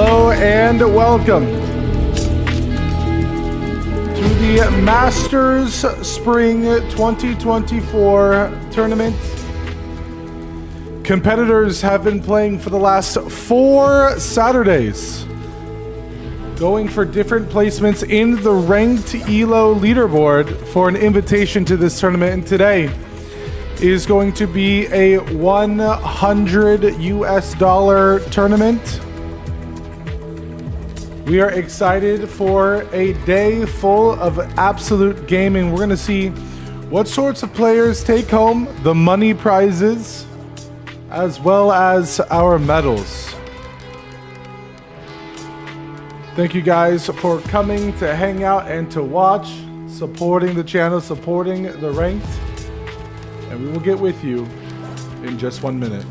Hello and welcome to the Masters Spring 2024 tournament. Competitors have been playing for the last 4 Saturdays, going for different placements in the ranked ELO leaderboard for an invitation to this tournament. And today is going to be a $100 tournament. We are excited for a day full of absolute gaming. We're going to see what sorts of players take home the money prizes as well as our medals. Thank you guys for coming to hang out and to watch, supporting the channel, supporting the ranked. And we will get with you in just 1 minute.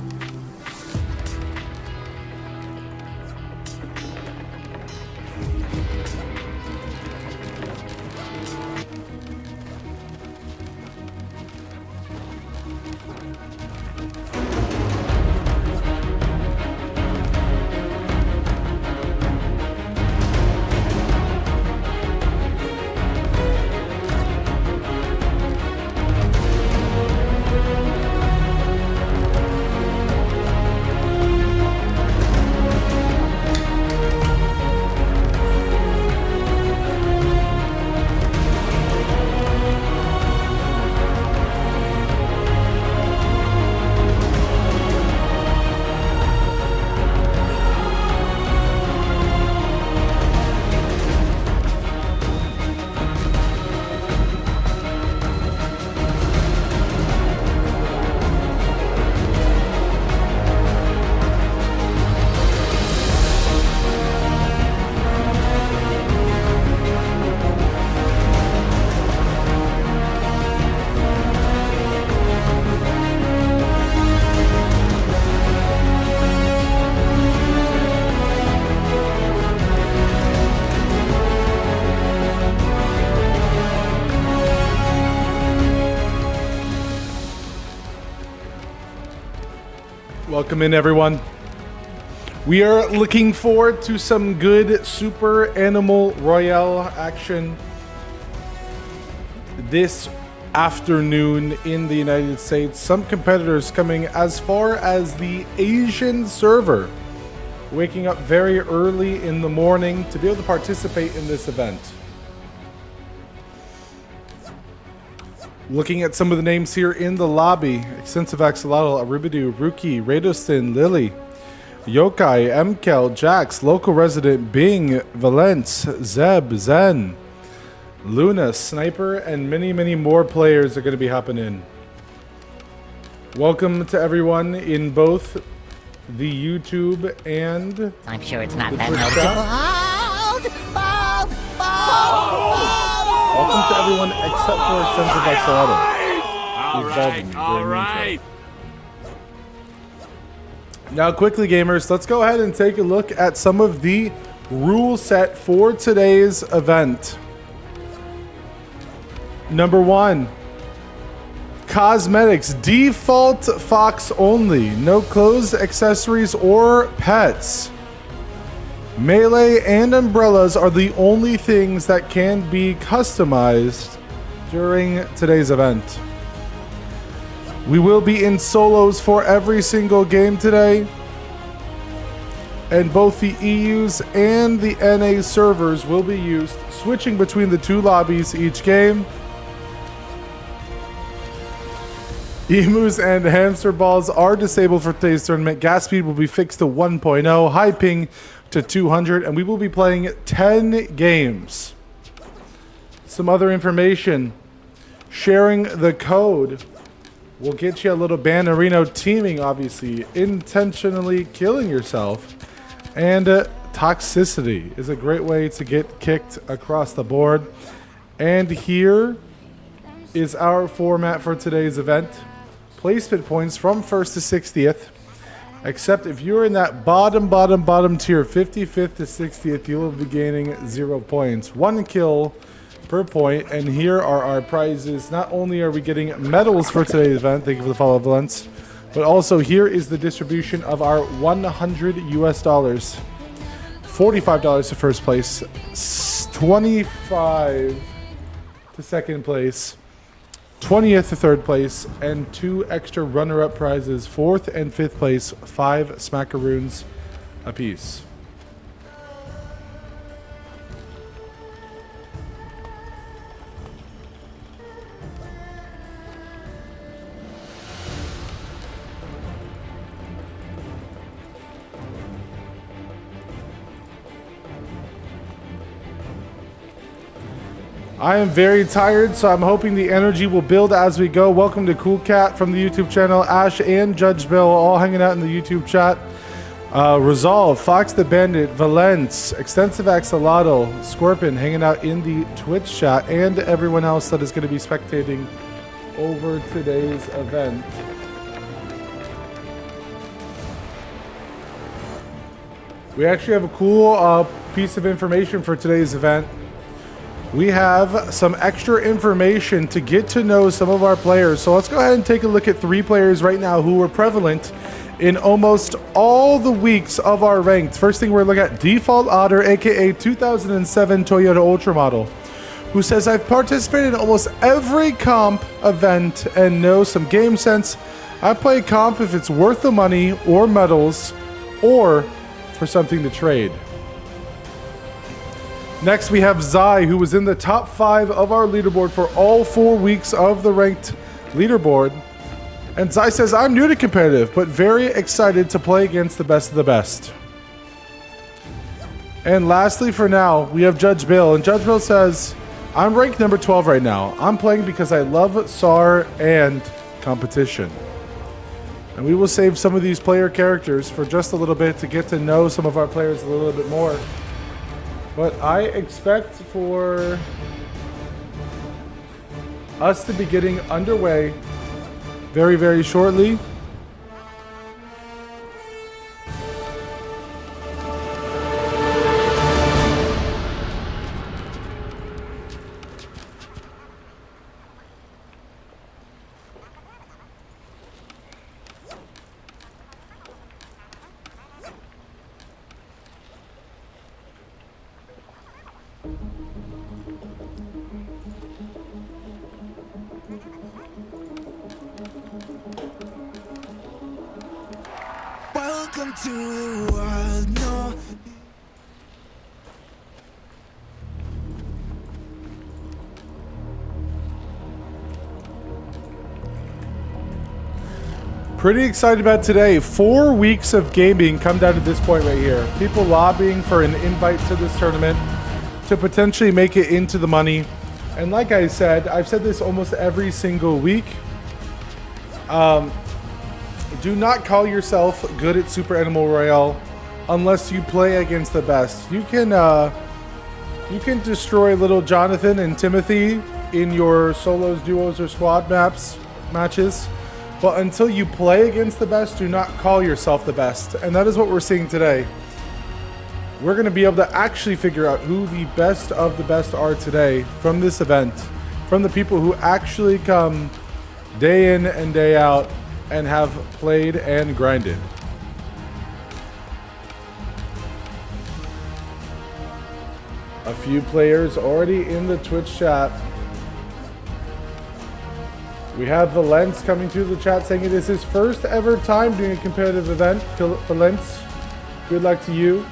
Welcome in, everyone. We are looking forward to some good Super Animal Royale action this afternoon in the United States. Some competitors coming as far as the Asian server, waking up very early in the morning to be able to participate in this event. Looking at some of the names here in the lobby: Extensive Axolotl, Aribidu, Ruki, Radostin, Lily, Yokai, Mkel, Jax, Local Resident, Bing, Valence, Zeb, Zen, Luna, Sniper, and many, many more players are going to be hopping in. Welcome to everyone in both the YouTube and I'm sure it's not the that Twitch noticeable. chat. Welcome to everyone except for Extensive Axolotl. All right. Now, quickly, gamers, let's go ahead and take a look at some of the rule set for today's event. Number 1, cosmetics, default Fox only, no clothes, accessories, or pets. Melee and umbrellas are the only things that can be customized during today's event. We will be in solos for every single game today, and both the EUs and the NA servers will be used, switching between the 2 lobbies each game. Emus and hamster balls are disabled for today's tournament. Gas speed will be fixed to 1.0, high ping to 200, and we will be playing 10 games. Some other information: sharing the code will get you a little Bannerino teaming, obviously, intentionally killing yourself, and toxicity is a great way to get kicked across the board. And here is our format for today's event: placement points from 1st to 60th. Except if you're in that bottom tier, 55th to 60th, you will be gaining 0 points. 1 kill per point. And here are our prizes. Not only are we getting medals for today's event, thank you for the follow, Valence, but also here is the distribution of our $100 US. $45 to first place, 25 to second place, 20th to third place, and 2 extra runner-up prizes, 4th and 5th place, 5 smackaroons apiece. I am very tired, so I'm hoping the energy will build as we go. Welcome to Cool Cat from the YouTube channel. Ash and Judge Bill all hanging out in the YouTube chat. Resolve, Fox the Bandit, Valence, Extensive Axolotl, Scorpion hanging out in the Twitch chat, and everyone else that is going to be spectating over today's event. We actually have a cool piece of information for today's event. We have some extra information to get to know some of our players. So let's go ahead and take a look at 3 players right now who were prevalent in almost all the weeks of our ranked. First thing we're looking at, Default Otter, aka 2007 Toyota Ultra model, who says, I've participated in almost every comp event and know some game sense. I play comp if it's worth the money or medals or for something to trade. Next, we have Zai, who was in the top 5 of our leaderboard for all 4 weeks of the ranked leaderboard. And Zai says, I'm new to competitive, but very excited to play against the best of the best. And lastly, for now, we have Judge Bill. And Judge Bill says, I'm ranked number 12 right now. I'm playing because I love SAR and competition. And we will save some of these player characters for just a little bit to get to know some of our players a little bit more. But I expect for us to be getting underway very, very shortly. Welcome to the world, no. Pretty excited about today. 4 weeks of gaming come down to this point right here. People lobbying for an invite to this tournament to potentially make it into the money. And like I said, I've said this almost every single week. Do not call yourself good at Super Animal Royale unless you play against the best. You can destroy little Jonathan and Timothy in your solos, duos, or squad matches. But until you play against the best, do not call yourself the best. And that is what we're seeing today. We're going to be able to actually figure out who the best of the best are today from this event. From the people who actually come day in and day out and have played and grinded. A few players already in the Twitch chat. We have Valence coming to the chat saying it is his first ever time doing a competitive event. Valence, good luck to you.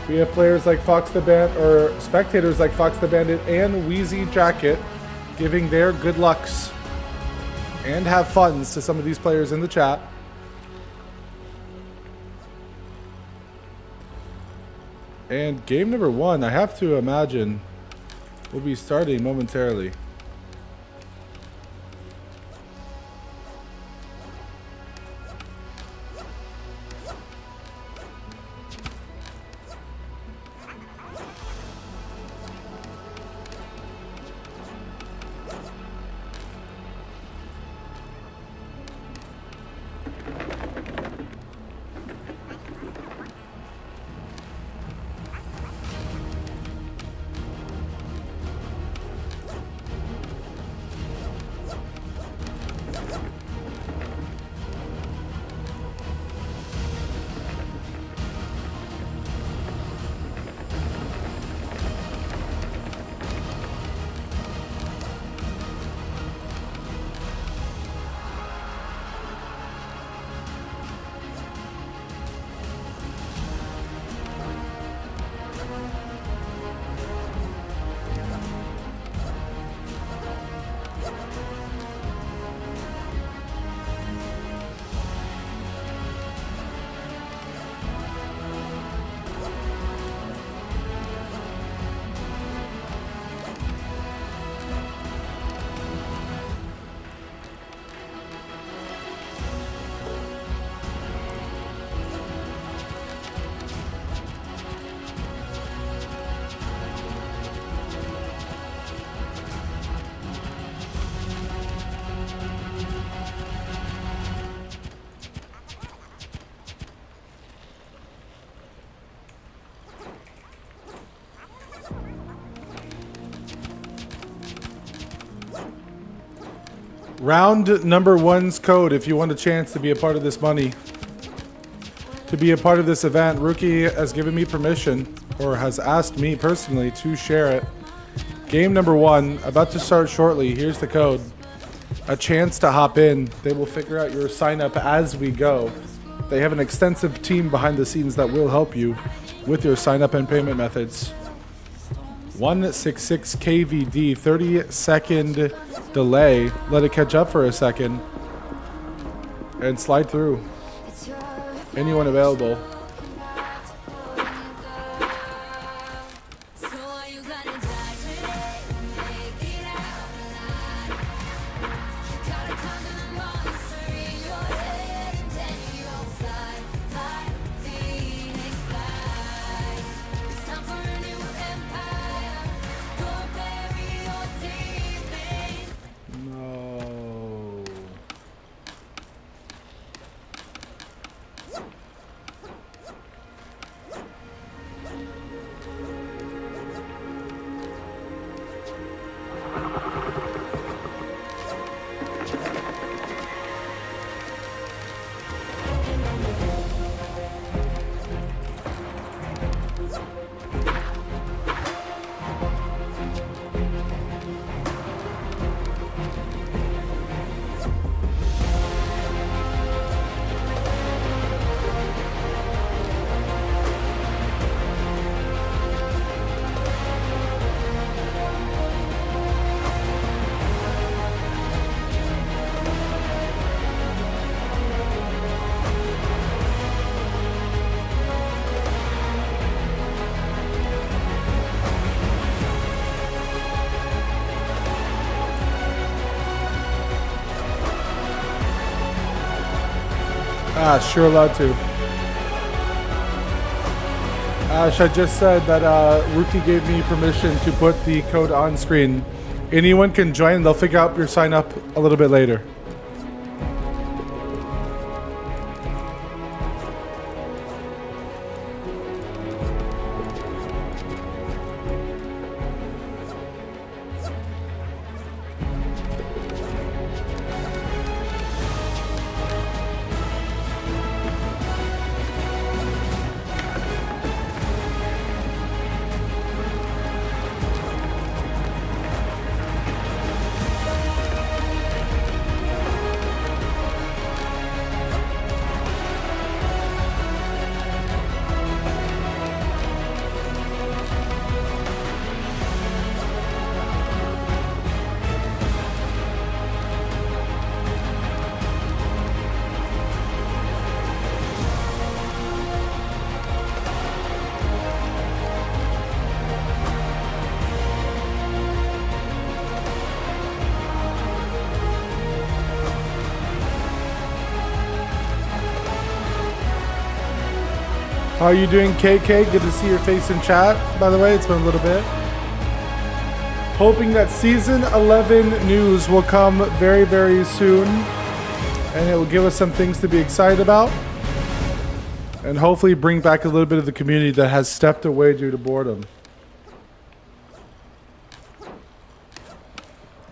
We have players like Fox the Bandit, or spectators like Fox the Bandit and Wheezy Jacket giving their good lucks and have funs to some of these players in the chat. And game number 1, I have to imagine, will be starting momentarily. Round number one's code if you want a chance to be a part of this money. To be a part of this event, Rookie has given me permission, or has asked me personally to share it. Game number one, about to start shortly. Here's the code. A chance to hop in. They will figure out your sign up as we go. They have an extensive team behind the scenes that will help you with your sign up and payment methods. 166 KVD, 30-second delay. Let it catch up for a second. And slide through. Anyone available? Ash, you're allowed to. Ash, I just said that Rookie gave me permission to put the code on screen. Anyone can join. They'll figure out your sign up a little bit later. How are you doing, KK? Good to see your face in chat, by the way. It's been a little bit. Hoping that Season 11 news will come very, very soon. And it will give us some things to be excited about. And hopefully bring back a little bit of the community that has stepped away due to boredom.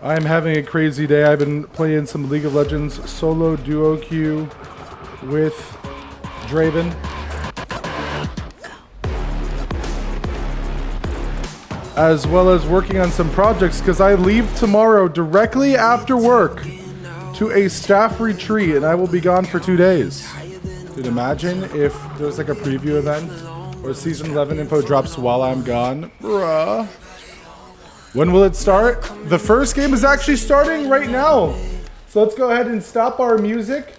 I'm having a crazy day. I've been playing some League of Legends solo duo queue with Draven. As well as working on some projects, because I leave tomorrow directly after work to a staff retreat, and I will be gone for 2 days. Dude, imagine if there's like a preview event or Season 11 info drops while I'm gone. Bruh. When will it start? The first game is actually starting right now. So let's go ahead and stop our music,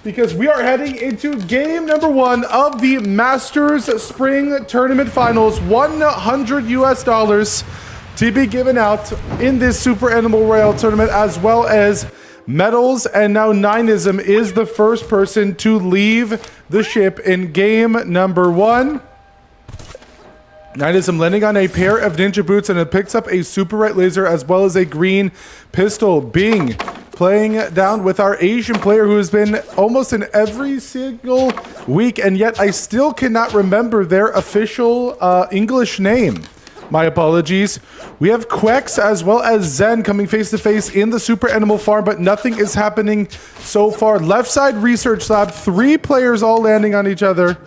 because we are heading into game number one of the Masters Spring Tournament Finals. $100 US to be given out in this Super Animal Royale tournament, as well as medals. And now Ninism is the first person to leave the ship in game number one. Ninism landing on a pair of ninja boots, and it picks up a super right laser as well as a green pistol. Bing playing down with our Asian player who has been almost in every single week, and yet I still cannot remember their official English name. My apologies. We have Quex as well as Zen coming face to face in the Super Animal Farm, but nothing is happening so far. Left side research lab, 3 players all landing on each other.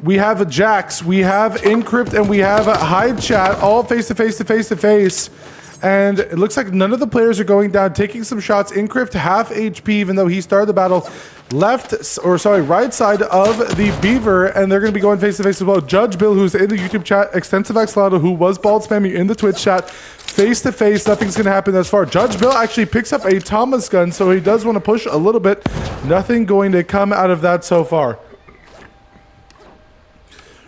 We have Jax, we have Encrypt, and we have Hide Chat all face to face to face to face. And it looks like none of the players are going down, taking some shots. Encrypt half HP, even though he started the battle. Right side of the Beaver, and they're going to be going face to face as well. Judge Bill, who's in the YouTube chat, Extensive Axolotl, who was bald spamming in the Twitch chat, face to face. Nothing's going to happen thus far. Judge Bill actually picks up a Thomas gun, so he does want to push a little bit. Nothing going to come out of that so far.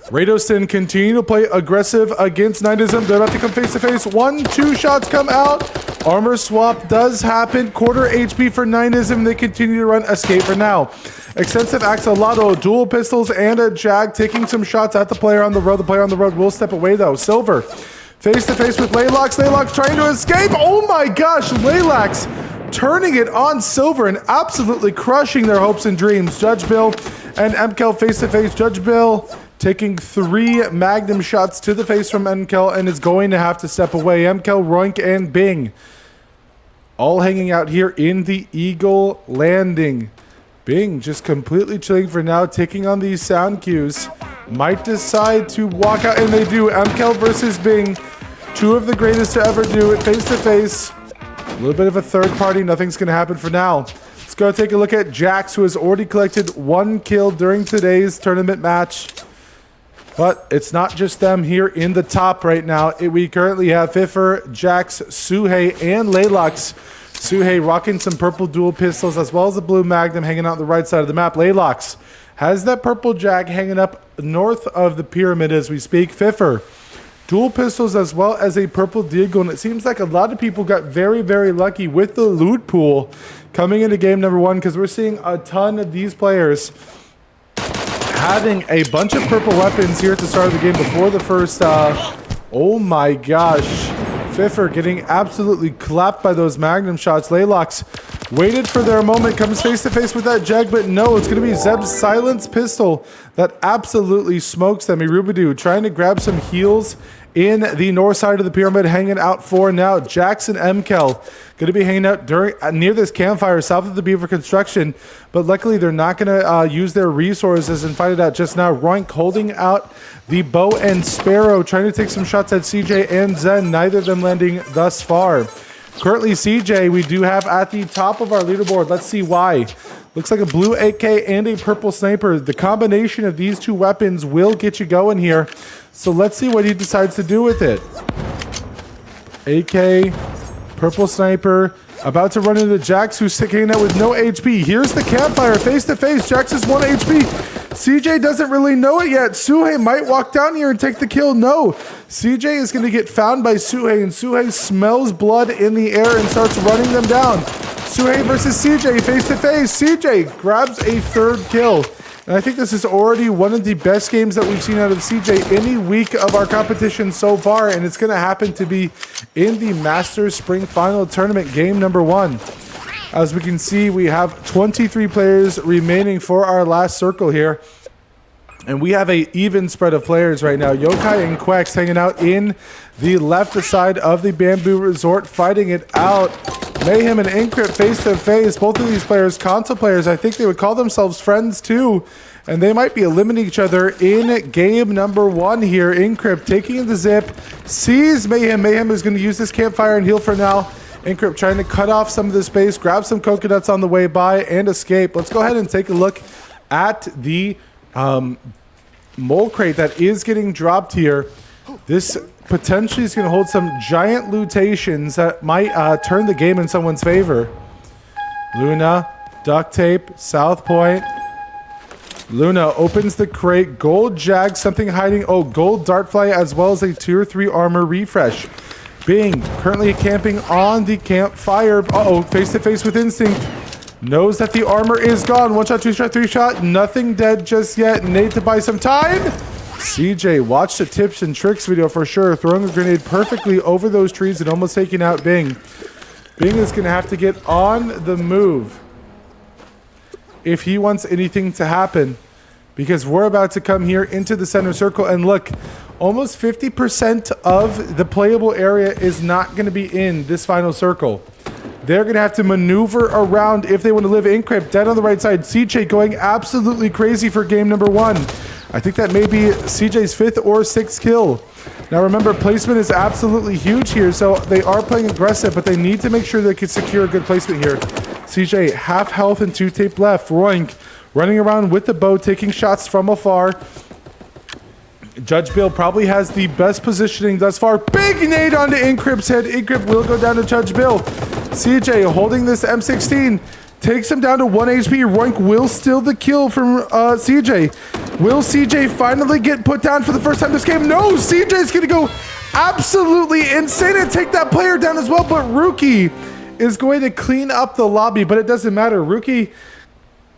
Radostin continue to play aggressive against Nightism. They're about to come face to face. 1, 2 shots come out. Armor swap does happen. Quarter HP for Nightism. They continue to run escape for now. Extensive Axolotl, dual pistols, and a Jag taking some shots at the player on the road. The player on the road will step away though. Silver face to face with Laylax. Laylax trying to escape. Oh my gosh, Laylax turning it on Silver and absolutely crushing their hopes and dreams. Judge Bill and MKL face to face. Judge Bill taking 3 Magnum shots to the face from MKL and is going to have to step away. MKL, Roink, and Bing all hanging out here in the Eagle Landing. Bing just completely chilling for now, taking on these sound cues. Might decide to walk out, and they do. MKL versus Bing, 2 of the greatest to ever do it face to face. A little bit of a third party. Nothing's going to happen for now. Let's go take a look at Jax, who has already collected 1 kill during today's tournament match. But it's not just them here in the top right now. We currently have Fiffer, Jax, Suhei, and Laylox. Suhei rocking some purple dual pistols as well as the blue Magnum hanging out on the right side of the map. Laylox has that purple Jag hanging up north of the pyramid as we speak. Fiffer, dual pistols as well as a purple Deagle. And it seems like a lot of people got very, very lucky with the loot pool coming into game number 1, because we're seeing a ton of these players having a bunch of purple weapons here at the start of the game before the first, oh my gosh. Fiffer getting absolutely clapped by those Magnum shots. Laylox waited for their moment, comes face to face with that Jag, but no, it's going to be Zeb's silence pistol that absolutely smokes them. Irubadu trying to grab some heals in the north side of the pyramid, hanging out for now. Jackson MKL going to be hanging out near this campfire south of the Beaver construction, but luckily they're not going to use their resources and fight it out just now. Roink holding out the bow and sparrow, trying to take some shots at CJ and Zen, neither of them landing thus far. Currently CJ we do have at the top of our leaderboard. Let's see why. Looks like a blue AK and a purple sniper. The combination of these 2 weapons will get you going here. So let's see what he decides to do with it. AK, purple sniper, about to run into Jax, who's sticking out with no HP. Here's the campfire, face to face. Jax is 1 HP. CJ doesn't really know it yet. Suhei might walk down here and take the kill. No, CJ is going to get found by Suhei, and Suhei smells blood in the air and starts running them down. Suhei versus CJ face to face. CJ grabs a 3rd kill. And I think this is already one of the best games that we've seen out of CJ any week of our competition so far, and it's going to happen to be in the Masters Spring Final Tournament game number 1. As we can see, we have 23 players remaining for our last circle here. And we have an even spread of players right now. Yokai and Quex hanging out in the left side of the Bamboo Resort, fighting it out. Mayhem and Encrypt face to face. Both of these players, console players, I think they would call themselves friends too. And they might be eliminating each other in game number 1 here. Encrypt taking the zip, sees Mayhem. Mayhem is going to use this campfire and heal for now. Encrypt trying to cut off some of the space, grab some coconuts on the way by, and escape. Let's go ahead and take a look at the mole crate that is getting dropped here. This potentially is going to hold some giant lootations that might turn the game in someone's favor. Luna, duct tape, South Point. Luna opens the crate. Gold Jag, something hiding. Oh, gold Dartfly as well as a tier 3 armor refresh. Bing currently camping on the campfire. Uh-oh, face to face with Instinct. Knows that the armor is gone. 1 shot, 2 shot, 3 shot. Nothing dead just yet. Need to buy some time. CJ watched the tips and tricks video for sure. Throwing a grenade perfectly over those trees and almost taking out Bing. Bing is going to have to get on the move if he wants anything to happen, because we're about to come here into the center circle and look, Almost 50% of the playable area is not going to be in this final circle. They're going to have to maneuver around if they want to live in Crypt. Dead on the right side. CJ going absolutely crazy for game number 1. I think that may be CJ's 5th or 6th kill. Now remember, placement is absolutely huge here, so they are playing aggressive, but they need to make sure they can secure a good placement here. CJ, half health and 2 tape left. Roink running around with the bow, taking shots from afar. Judge Bill probably has the best positioning thus far. Big nade onto Incrypt's head. Incrypt will go down to Judge Bill. CJ holding this M16. Takes him down to 1 HP. Roink will steal the kill from CJ. Will CJ finally get put down for the first time this game? No, CJ's going to go absolutely insane and take that player down as well. But Rookie is going to clean up the lobby, but it doesn't matter. Rookie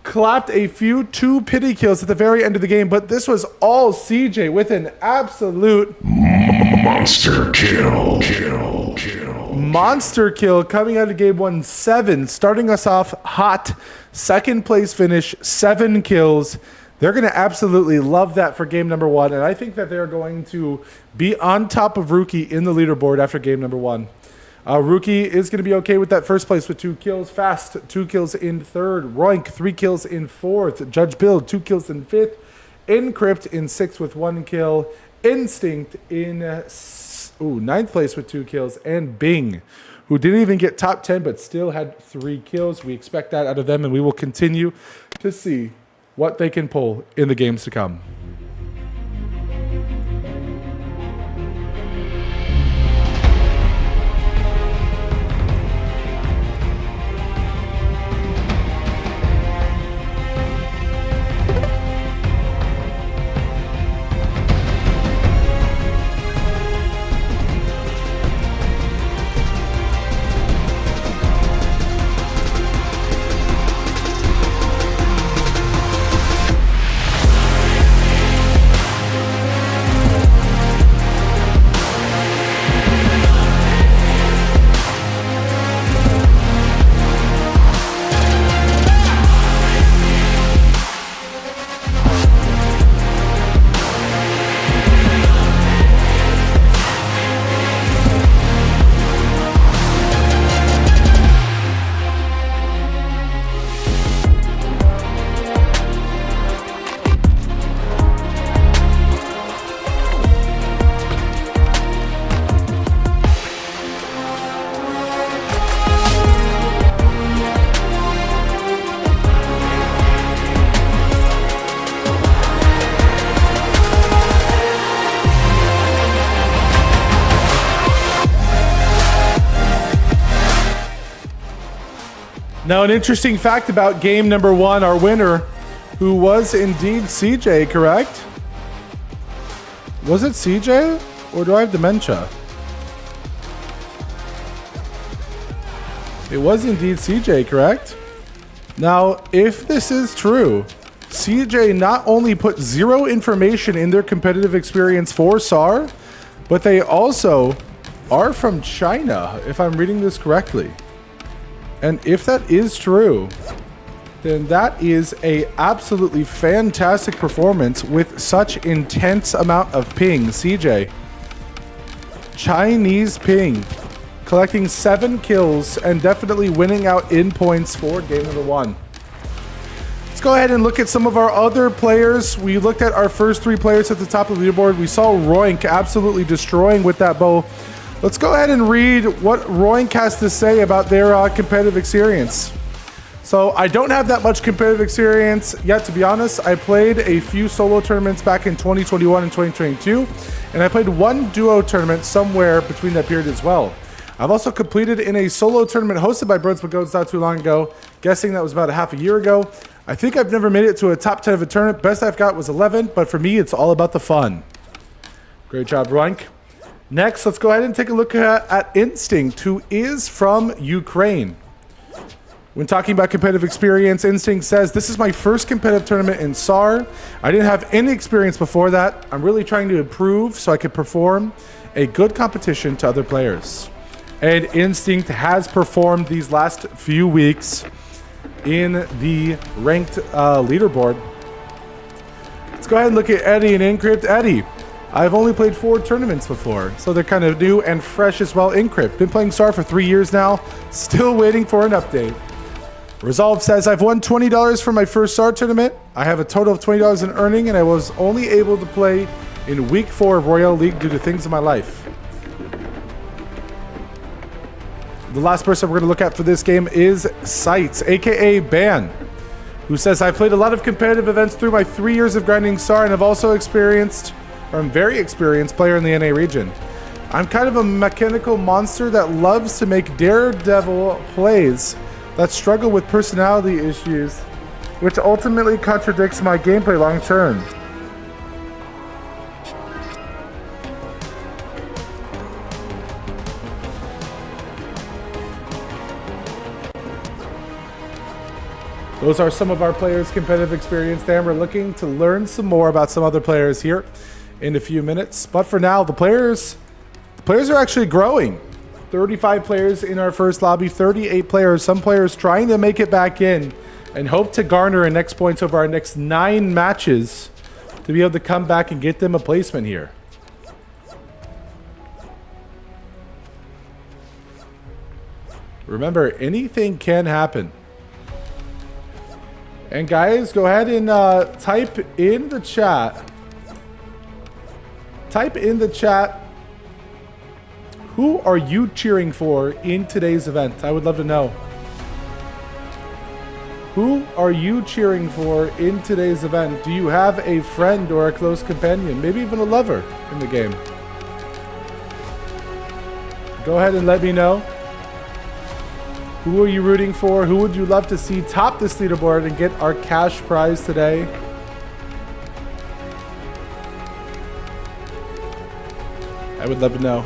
clapped a few 2 pity kills at the very end of the game, but this was all CJ with an absolute monster kill. Monster kill coming out of game 1, 7, starting us off hot. 2nd place finish, 7 kills. They're going to absolutely love that for game number 1, and I think that they're going to be on top of Rookie in the leaderboard after game number 1. Rookie is going to be okay with that first place with 2 kills. Fast, 2 kills in 3rd. Roink, 3 kills in 4th. Judge Bill, 2 kills in 5th. Incrypt in 6th with 1 kill. Instinct in 9th place with 2 kills. And Bing, who didn't even get top 10 but still had 3 kills. We expect that out of them, and we will continue to see what they can pull in the games to come. Now, an interesting fact about game number 1, our winner, who was indeed CJ, correct? Was it CJ, or do I have dementia? It was indeed CJ, correct? Now, if this is true, CJ not only put 0 information in their competitive experience for SAR, but they also are from China, if I'm reading this correctly. And if that is true, then that is a absolutely fantastic performance with such intense amount of ping. CJ, Chinese ping, collecting 7 kills and definitely winning out in points for game number 1. Let's go ahead and look at some of our other players. We looked at our first 3 players at the top of the leaderboard. We saw Roink absolutely destroying with that bow. Let's go ahead and read what Roink has to say about their competitive experience. So I don't have that much competitive experience yet, to be honest. I played a few solo tournaments back in 2021 and 2022, and I played 1 duo tournament somewhere between that period as well. I've also completed in a solo tournament hosted by Birds But Goats not too long ago, guessing that was about a half a year ago. I think I've never made it to a top 10 of a tournament. Best I've got was 11, but for me, it's all about the fun. Great job, Roink. Next, let's go ahead and take a look at Instinct, who is from Ukraine. When talking about competitive experience, Instinct says, "This is my first competitive tournament in SAR. I didn't have any experience before that. I'm really trying to improve so I could perform a good competition to other players." And Instinct has performed these last few weeks in the ranked leaderboard. Let's go ahead and look at Eddie and Incrypt. Eddie, I've only played 4 tournaments before, so they're kind of new and fresh as well. Encrypt, been playing Star for 3 years now, still waiting for an update. Resolve says, I've won $20 for my first Star tournament. I have a total of $20 in earning, and I was only able to play in week 4 of Royale League due to things in my life. The last person we're going to look at for this game is Sights, aka Ban, who says, I've played a lot of competitive events through my 3 years of grinding Star, and I've also I'm a very experienced player in the NA region. I'm kind of a mechanical monster that loves to make daredevil plays that struggle with personality issues, which ultimately contradicts my gameplay long term. Those are some of our players' competitive experience there. We're looking to learn some more about some other players here in a few minutes. But for now, the players are actually growing. 35 players in our first lobby, 38 players, some players trying to make it back in and hope to garner a next points over our next 9 matches to be able to come back and get them a placement here. Remember, anything can happen. And guys, go ahead and type in the chat. Type in the chat, who are you cheering for in today's event? I would love to know. Who are you cheering for in today's event? Do you have a friend or a close companion, maybe even a lover in the game? Go ahead and let me know. Who are you rooting for? Who would you love to see top this leaderboard and get our cash prize today? I would love to know.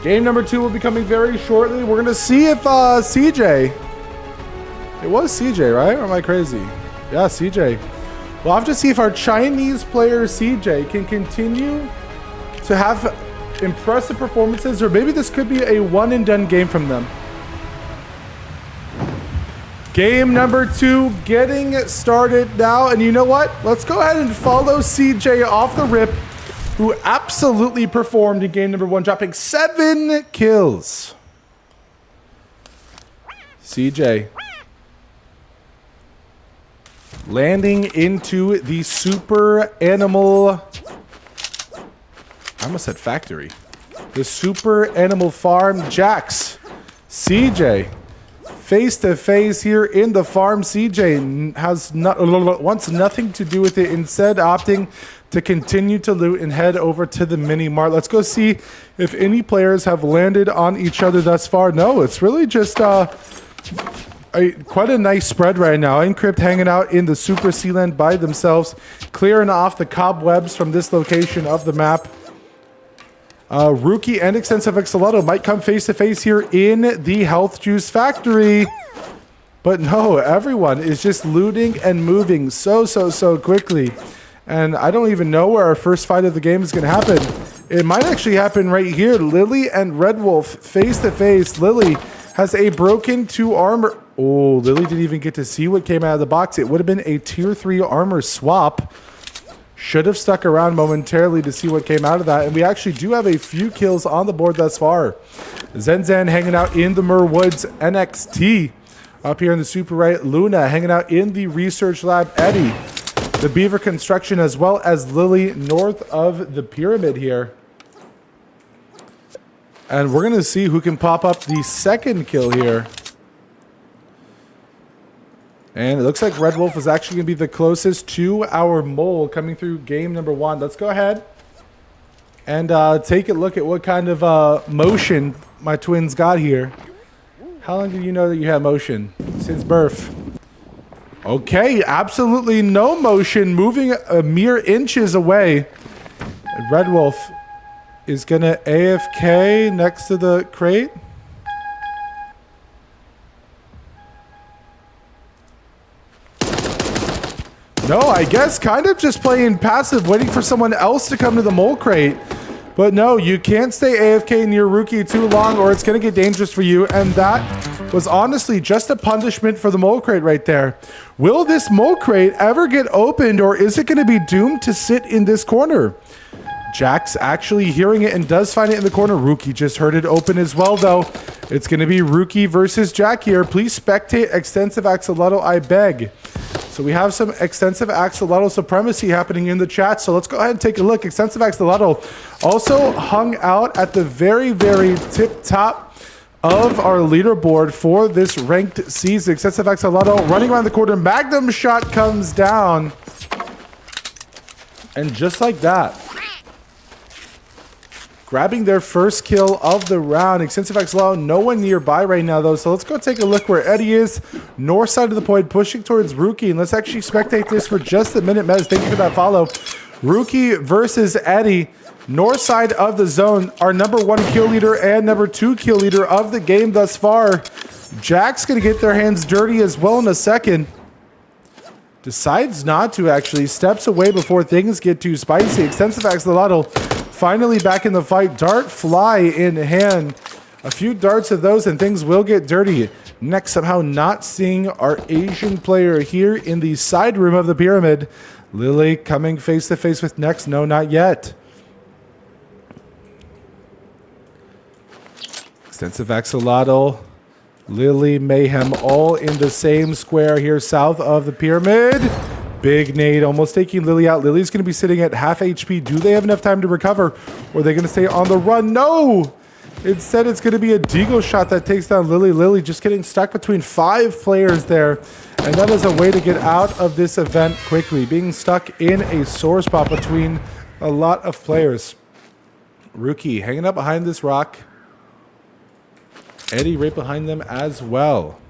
Game number 2 will be coming very shortly. We're going to see if CJ... It was CJ, right? Or am I crazy? Yeah, CJ. We'll have to see if our Chinese player CJ can continue to have impressive performances, or maybe this could be a one-and-done game from them. Game number 2 getting started now. And you know what? Let's go ahead and follow CJ off the rip, who absolutely performed in game number 1, dropping 7 kills. CJ landing into the super animal, I almost said factory, the super animal farm. Jax, CJ face to face here in the farm. CJ wants nothing to do with it, instead opting to continue to loot and head over to the mini mart. Let's go see if any players have landed on each other thus far. No, it's really just quite a nice spread right now. Encrypt hanging out in the Super Sealand by themselves, clearing off the cobwebs from this location of the map. Rookie and Extensive Axolotl might come face to face here in the Health Juice Factory. But no, everyone is just looting and moving so quickly. And I don't even know where our first fight of the game is going to happen. It might actually happen right here. Lily and Red Wolf face to face. Lily has a broken 2 armor. Oh, Lily didn't even get to see what came out of the box. It would have been a tier 3 armor swap. Should have stuck around momentarily to see what came out of that. And we actually do have a few kills on the board thus far. Zenzen hanging out in the Merwoods NXT. Up here in the super right, Luna hanging out in the research lab. Eddie, the Beaver Construction, as well as Lily north of the pyramid here. And we're going to see who can pop up the second kill here. And it looks like Red Wolf is actually going to be the closest to our mole coming through game number 1. Let's go ahead and take a look at what kind of motion my twins got here. How long did you know that you had motion? Since birth. Okay, absolutely no motion, moving a mere inches away. Red Wolf is going to AFK next to the crate. No, I guess kind of just playing passive, waiting for someone else to come to the mole crate. But no, you can't stay AFK near Rookie too long or it's going to get dangerous for you. And that was honestly just a punishment for the mole crate right there. Will this mole crate ever get opened, or is it going to be doomed to sit in this corner? Jack's actually hearing it and does find it in the corner. Rookie just heard it open as well, though. It's going to be Rookie versus Jack here. Please spectate Extensive Axolotl, I beg. So we have some Extensive Axolotl supremacy happening in the chat. So let's go ahead and take a look. Extensive Axolotl also hung out at the very, very tip top of our leaderboard for this ranked season. Extensive Axolotl running around the corner. Magnum shot comes down. And just like that, grabbing their first kill of the round. Extensive Axolotl, no one nearby right now, though. So let's go take a look where Eddie is. North side of the point, pushing towards Rookie. And let's actually spectate this for just a minute. Mez, thank you for that follow. Rookie versus Eddie. North side of the zone. Our number 1 kill leader and number 2 kill leader of the game thus far. Jack's going to get their hands dirty as well in a second. Decides not to, actually. Steps away before things get too spicy. Extensive Axolotl finally back in the fight. Dart fly in hand. A few darts of those and things will get dirty. Next, somehow not seeing our Asian player here in the side room of the pyramid. Lily coming face to face with Next. No, not yet. Extensive Axolotl, Lily, Mayhem, all in the same square here south of the pyramid. Big nade, almost taking Lily out. Lily's going to be sitting at half HP. Do they have enough time to recover? Or are they going to stay on the run? No! Instead, it's going to be a deagle shot that takes down Lily. Lily just getting stuck between 5 players there. And that is a way to get out of this event quickly. Being stuck in a sore spot between a lot of players. Rookie hanging up behind this rock. Eddie right behind them as well.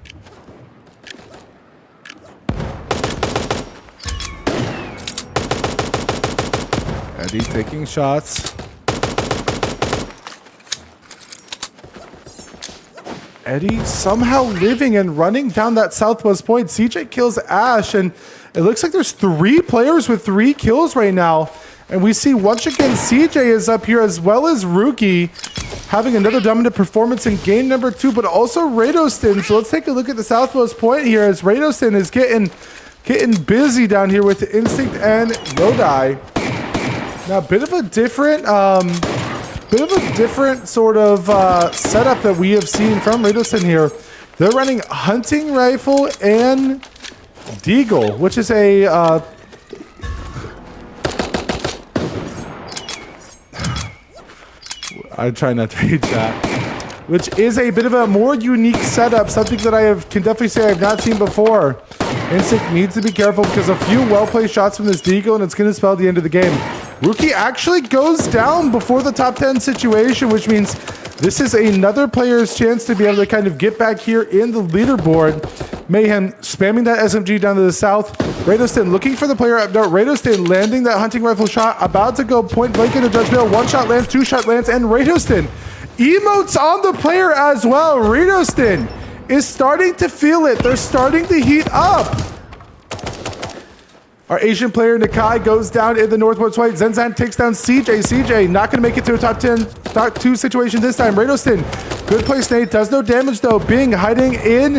Eddie taking shots. Eddie somehow living and running down that southwest point. CJ kills Ash, and it looks like there's 3 players with 3 kills right now. And we see once again CJ is up here as well as Rookie having another dominant performance in game number 2, but also Radostin. So let's take a look at the southwest point here as Radostin is getting busy down here with Instinct and Lodi. Now, a bit of a different sort of setup that we have seen from Radostin here. They're running hunting rifle and deagle, which is a I try not to read that. Which is a bit of a more unique setup, something that can definitely say I have not seen before. Instinct needs to be careful because a few well-placed shots from this deagle and it's going to spell the end of the game. Rookie actually goes down before the top 10 situation, which means this is another player's chance to be able to kind of get back here in the leaderboard. Mayhem spamming that SMG down to the south. Radostin looking for the player up north. Radostin landing that hunting rifle shot, about to go point blank into Judge Bill. 1 shot lands, 2 shot lands, and Radostin emotes on the player as well. Radostin is starting to feel it. They're starting to heat up. Our Asian player Nakai goes down in the northwest white. Zenzan takes down CJ. CJ not going to make it to a top 10, top 2 situation this time. Radostin, good place nade, does no damage though. Bing hiding in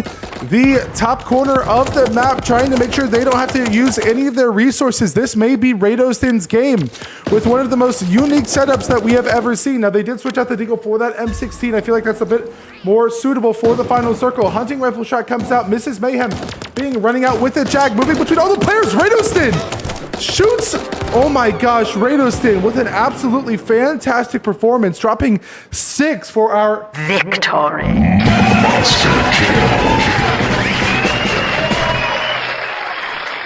the top corner of the map, trying to make sure they don't have to use any of their resources. This may be Radostin's game with one of the most unique setups that we have ever seen. Now, they did switch out the deagle for that M16. I feel like that's a bit more suitable for the final circle. Hunting rifle shot comes out, misses Mayhem. Bing running out with the Jag, moving between all the players. Radostin shoots. Oh my gosh, Radostin with an absolutely fantastic performance, dropping 6 for our Victory. Monster kill.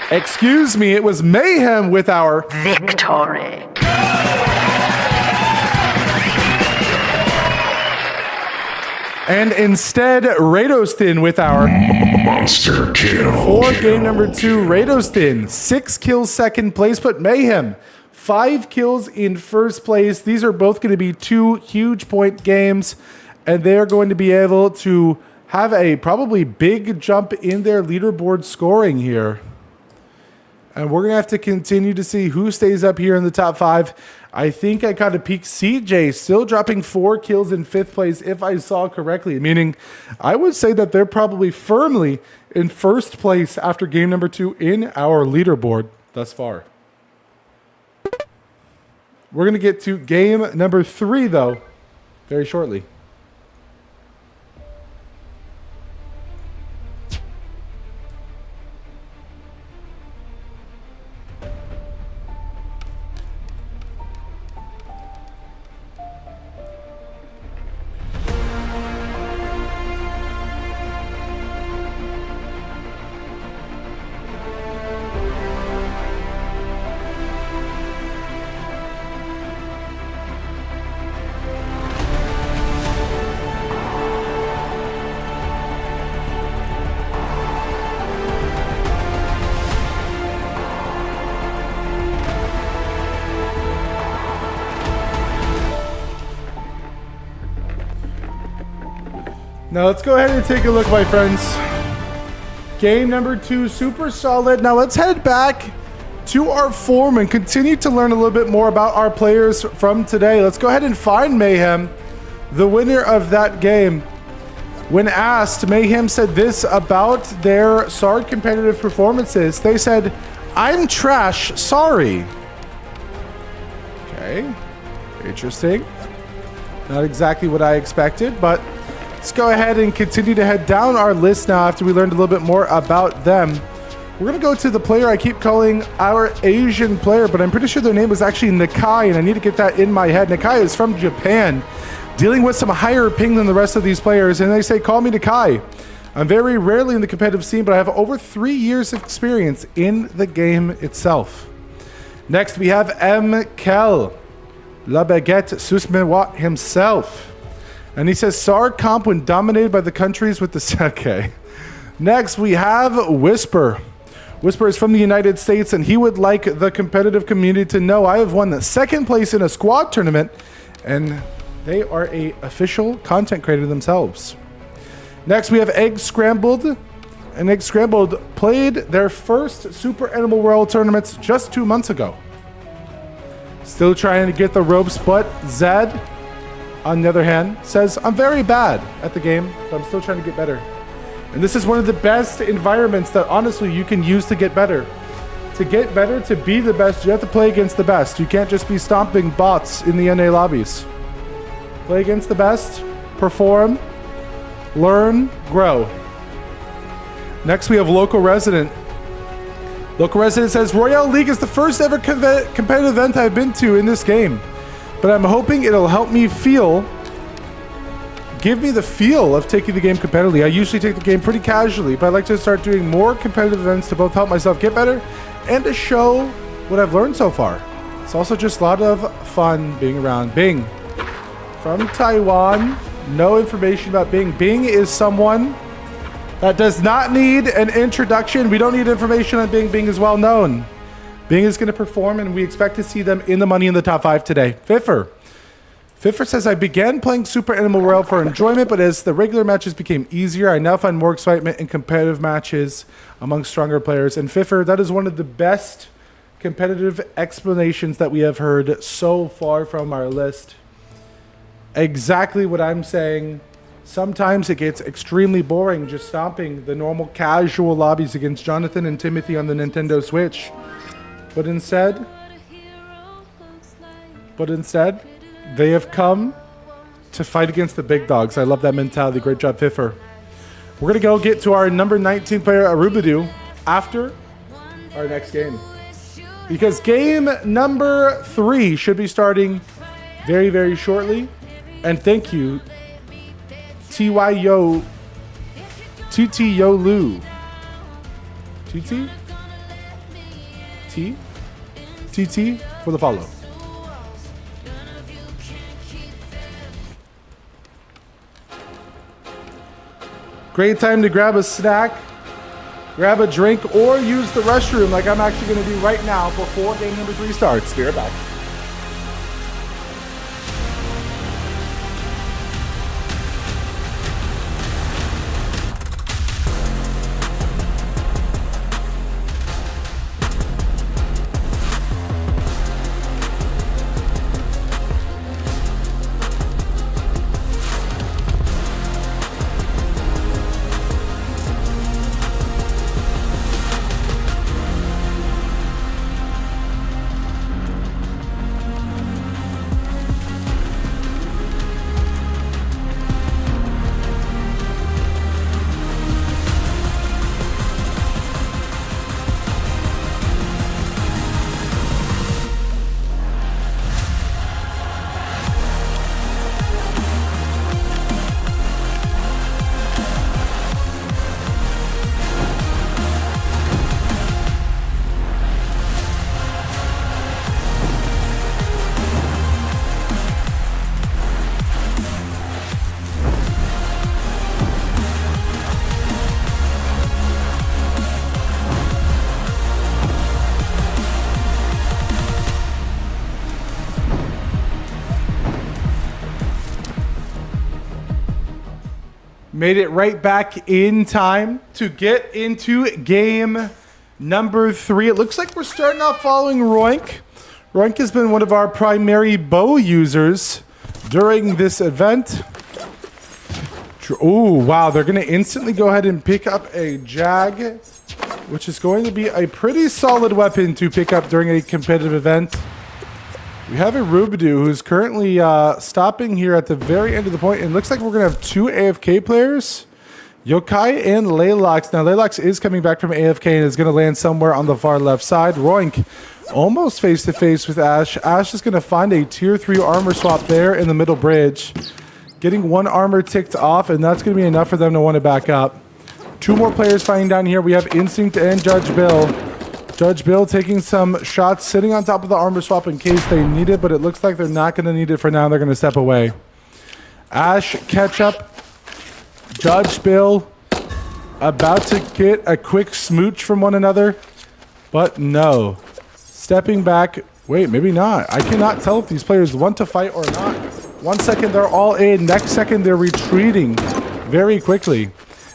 Excuse me, it was Mayhem with our Victory. and instead Radostin with our Monster kill. for game number 2. Radostin 6 kills second place, but Mayhem 5 kills in first place. These are both going to be 2 huge point games, and they're going to be able to have a probably big jump in their leaderboard scoring here. And we're going to have to continue to see who stays up here in the top 5. I think I caught a peek. CJ still dropping 4 kills in 5th place, if I saw correctly. Meaning, I would say that they're probably firmly in 1st place after game number 2 in our leaderboard thus far. We're going to get to game number 3, though, very shortly. Now let's go ahead and take a look, my friends. Game number 2, super solid. Now let's head back to our forum and continue to learn a little bit more about our players from today. Let's go ahead and find Mayhem, the winner of that game. When asked, Mayhem said this about their SARD competitive performances. They said, "I'm trash, sorry." Okay, interesting. Not exactly what I expected, but let's go ahead and continue to head down our list now after we learned a little bit more about them. We're going to go to the player I keep calling our Asian player, but I'm pretty sure their name was actually Nakai, and I need to get that in my head. Nakai is from Japan, dealing with some higher ping than the rest of these players, and they say, "Call me Nakai." I'm very rarely in the competitive scene, but I have over 3 years of experience in the game itself. Next, we have M. Kel, La Baguette Susmewa himself. And he says, SARD comp when dominated by the countries with the Seke. Next, we have Whisper. Whisper is from the United States, and he would like the competitive community to know I have won the 2nd place in a squad tournament, and they are a official content creator themselves. Next, we have Egg Scrambled. And Egg Scrambled played their first Super Animal World tournaments just 2 months ago. Still trying to get the ropes, but Zed, on the other hand, says, I'm very bad at the game, but I'm still trying to get better. And this is one of the best environments that honestly you can use to get better. To get better, to be the best, you have to play against the best. You can't just be stomping bots in the NA lobbies. Play against the best, perform, learn, grow. Next, we have Local Resident. Local Resident says, Royale League is the first ever competitive event I've been to in this game. But I'm hoping it'll help me give me the feel of taking the game competitively. I usually take the game pretty casually, but I'd like to start doing more competitive events to both help myself get better and to show what I've learned so far. It's also just a lot of fun being around Bing. From Taiwan, no information about Bing. Bing is someone that does not need an introduction. We don't need information on Bing. Bing is well known. Bing is going to perform, and we expect to see them in the money in the top 5 today. Fiffer. Fiffer says, I began playing Super Animal World for enjoyment, but as the regular matches became easier, I now find more excitement in competitive matches among stronger players. And Fiffer, that is one of the best competitive explanations that we have heard so far from our list. Exactly what I'm saying. Sometimes it gets extremely boring just stomping the normal casual lobbies against Jonathan and Timothy on the Nintendo Switch. But instead, they have come to fight against the big dogs. I love that mentality. Great job, Fiffer. We're going to go get to our number 19 player, Arubadu, after our next game. Because game number 3 should be starting very, very shortly. And thank you, TY Yo, TT Yo Lu. TT? TT for the follow. Great time to grab a snack, grab a drink, or use the restroom like I'm actually going to do right now before game number 3 starts. Be right back. Made it right back in time to get into game number 3. It looks like we're starting off following Roink. Roink has been one of our primary bow users during this event. Oh, wow. They're going to instantly go ahead and pick up a Jag, which is going to be a pretty solid weapon to pick up during a competitive event. We have a Rubidoux who's currently stopping here at the very end of the point. And it looks like we're going to have 2 AFK players, Yokai and Laylox. Now, Laylox is coming back from AFK and is going to land somewhere on the far left side. Roink almost face-to-face with Ash. Ash is going to find a tier 3 armor swap there in the middle bridge, getting 1 armor ticked off, and that's going to be enough for them to want to back up. 2 more players fighting down here. We have Instinct and Judge Bill. Judge Bill taking some shots, sitting on top of the armor swap in case they need it, but it looks like they're not going to need it for now. They're going to step away. Ash, Ketchup, Judge Bill, about to get a quick smooch from one another, but no. Stepping back. Wait, maybe not. I cannot tell if these players want to fight or not. 1 second, they're all in. Next second, they're retreating very quickly.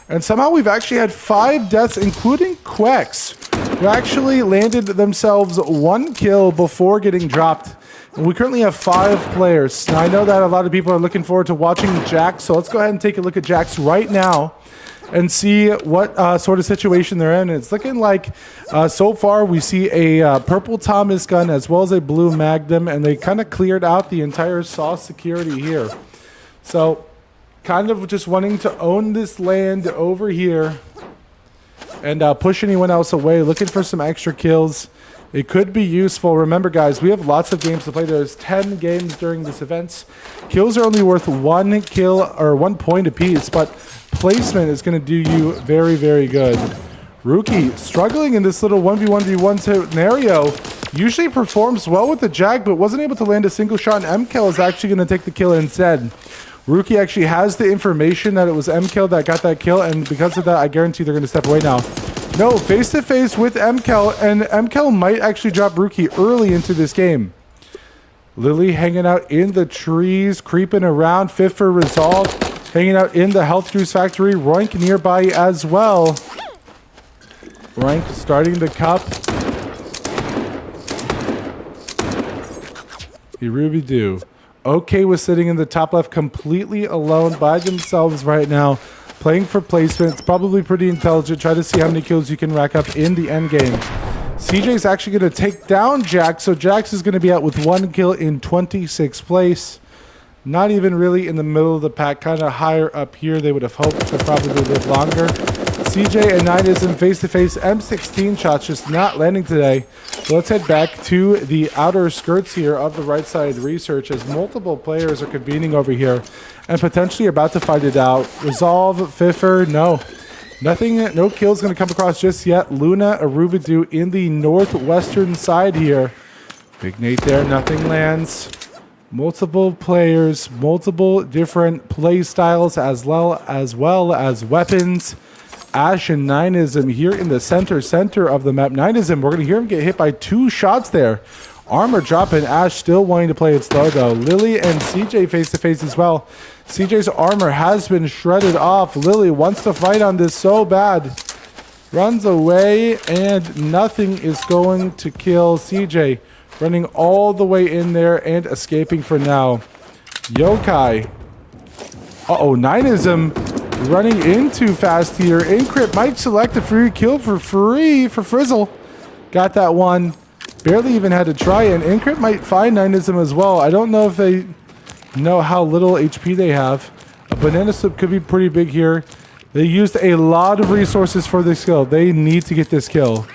And somehow we've actually had 5 deaths, including Quex, who actually landed themselves 1 kill before getting dropped. And we currently have 5 players. Now, I know that a lot of people are looking forward to watching Jax, so let's go ahead and take a look at Jax right now and see what sort of situation they're in. It's looking like so far we see a purple Thomas gun as well as a blue Magnum, and they kind of cleared out the entire SAW security here. So kind of just wanting to own this land over here and push anyone else away, looking for some extra kills. It could be useful. Remember, guys, we have lots of games to play. There's 10 games during this event. Kills are only worth 1 kill or 1 point apiece, but placement is going to do you very, very good. Rookie struggling in this little 1v1v1 scenario. Usually performs well with the Jag, but wasn't able to land a single shot, and MKL is actually going to take the kill instead. Rookie actually has the information that it was MKL that got that kill, and because of that, I guarantee they're going to step away now. No, face-to-face with MKL, and MKL might actually drop Rookie early into this game. Lily hanging out in the trees, creeping around. Fifth for Resolve, hanging out in the Health Juice Factory. Roink nearby as well. Roink starting the cup. The Rubidoux. OK was sitting in the top left completely alone by themselves right now, playing for placement. It's probably pretty intelligent. Try to see how many kills you can rack up in the end game. CJ's actually going to take down Jax, so Jax is going to be out with 1 kill in 26th place. Not even really in the middle of the pack, kind of higher up here. They would have hoped to probably live longer. CJ and Ninism face-to-face. M16 shots just not landing today. So let's head back to the outer skirts here of the right side research as multiple players are convening over here and potentially about to fight it out. Resolve, Fiffer, no. Nothing, no kills going to come across just yet. Luna, a Rubidoux in the northwestern side here. Big Nate there, nothing lands. Multiple players, multiple different play styles as well as weapons. Ash and Ninism here in the center of the map. Ninism, we're going to hear him get hit by 2 shots there. Armor dropping. Ash still wanting to play it slow though. Lily and CJ face-to-face as well. CJ's armor has been shredded off. Lily wants to fight on this so bad. Runs away and nothing is going to kill CJ. Running all the way in there and escaping for now. Yokai. Uh-oh, Ninism running in too fast here. Encrypt might select a free kill for free for Frizzle. Got that one. Barely even had to try, and Encrypt might find Ninism as well. I don't know if they know how little HP they have. A banana slip could be pretty big here. They used a lot of resources for this kill. They need to get this kill.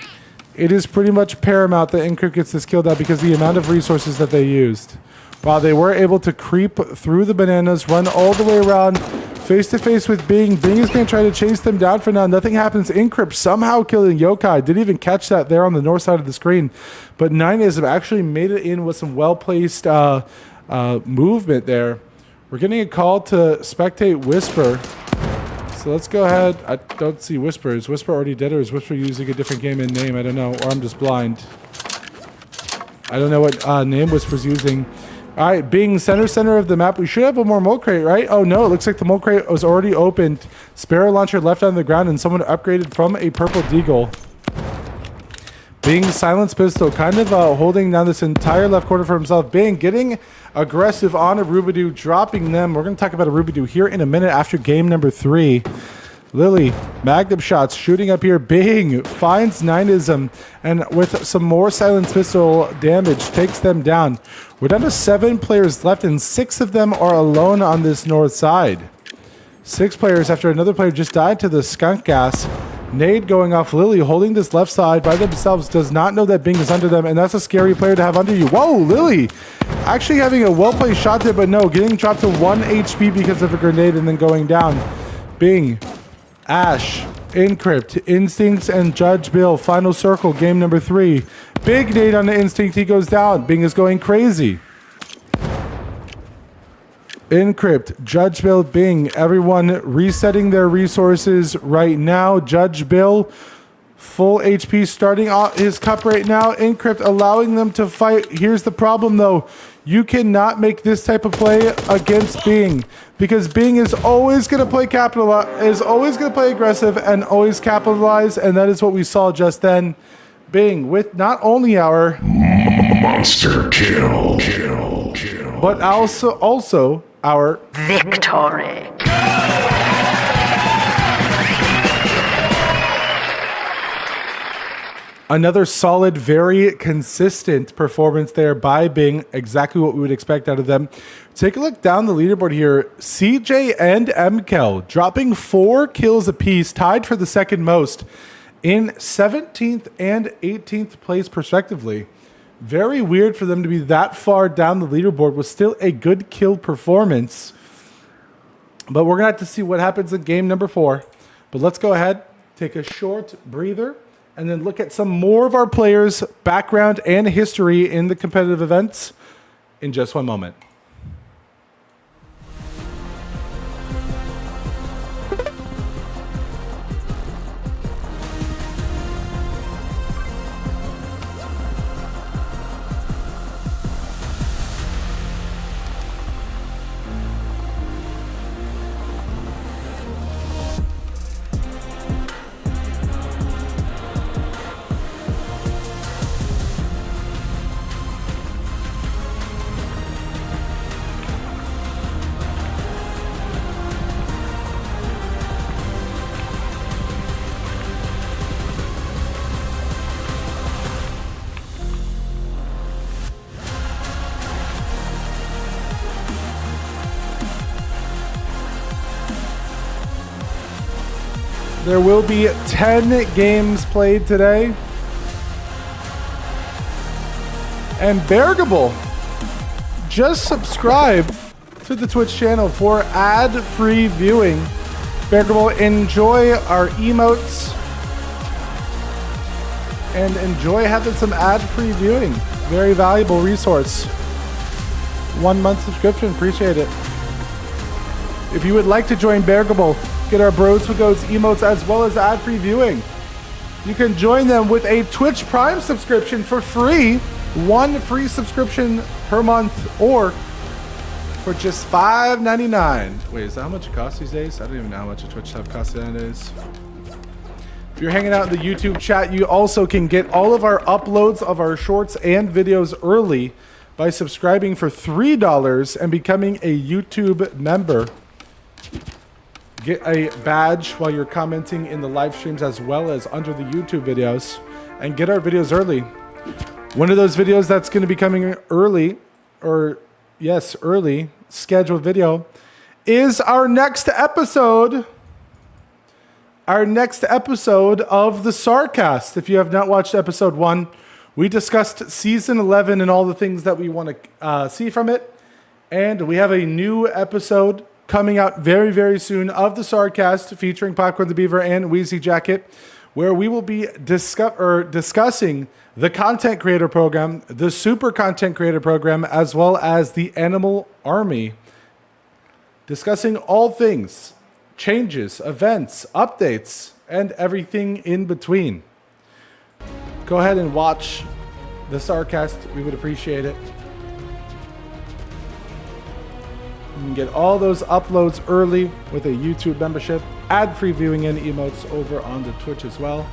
It is pretty much paramount that Encrypt gets this kill out because the amount of resources that they used. Wow, they were able to creep through the bananas, run all the way around, face-to-face with Bing. Bing is going to try to chase them down for now. Nothing happens. Encrypt somehow killing Yokai. Didn't even catch that there on the north side of the screen. But Ninism actually made it in with some well-placed movement there. We're getting a call to spectate Whisper. So let's go ahead. I don't see Whisper. Is Whisper already dead, or is Whisper using a different game in name? I don't know. Or I'm just blind. I don't know what name Whisper's using. All right, being center of the map, we should have one more mole crate, right? Oh no, it looks like the mole crate was already opened. Sparrow launcher left on the ground and someone upgraded from a purple deagle. Bing silence pistol, kind of holding down this entire left corner for himself. Bing getting aggressive on a Rubidoo, dropping them. We're going to talk about a Rubidoo here in a minute after game number 3. Lily, magnum shots shooting up here. Bing finds Ninism and with some more silence pistol damage takes them down. We're down to 7 players left and 6 of them are alone on this north side. 6 players after another player just died to the skunk gas. Nade going off. Lily holding this left side by themselves, does not know that Bing is under them, and that's a scary player to have under you. Whoa, Lily actually having a well-placed shot there, but no, getting dropped to 1 HP because of a grenade and then going down. Bing, Ash, Encrypt, Instincts, and Judge Bill. Final circle, game number 3. Big nade on the Instinct, he goes down. Bing is going crazy. Encrypt, Judge Bill, Bing, everyone resetting their resources right now. Judge Bill, full HP, starting off his cup right now. Encrypt allowing them to fight. Here's the problem though. You cannot make this type of play against Bing because Bing is always going to play is always going to play aggressive and always capitalize, and that is what we saw just then. Bing with not only our Monster kill. but also our Victory. another solid, very consistent performance there by Bing. Exactly what we would expect out of them. Take a look down the leaderboard here. CJ and MKel dropping 4 kills apiece, tied for the second most in 17th and 18th place respectively. Very weird for them to be that far down the leaderboard with still a good kill performance. But we're going to have to see what happens in game number 4. But let's go ahead, take a short breather, and then look at some more of our players' background and history in the competitive events in just one moment. There will be 10 games played today. And Bergable, just subscribe to the Twitch channel for ad-free viewing. Bergable, enjoy our emotes and enjoy having some ad-free viewing. Very valuable resource. 1 month subscription, appreciate it. If you would like to join Bergable, get our Bros with Goats emotes as well as ad-free viewing, you can join them with a Twitch Prime subscription for free. 1 free subscription per month, or for just $5.99. Wait, is that how much it costs these days? I don't even know how much a Twitch sub costs nowadays. If you're hanging out in the YouTube chat, you also can get all of our uploads of our shorts and videos early by subscribing for $3 and becoming a YouTube member. Get a badge while you're commenting in the live streams as well as under the YouTube videos, and get our videos early. One of those videos that's going to be coming early, early scheduled video, is our next episode. Our next episode of the Sarcast. If you have not watched episode 1, we discussed season 11 and all the things that we want to see from it. And we have a new episode coming out very, very soon of the Sarcast featuring Popcorn the Beaver and Wheezy Jacket, where we will be discussing the Content Creator Program, the Super Content Creator Program, as well as the Animal Army. Discussing all things, changes, events, updates, and everything in between. Go ahead and watch the Sarcast. We would appreciate it. can get all those uploads early with a YouTube membership, ad-free viewing and emotes over on the Twitch as well.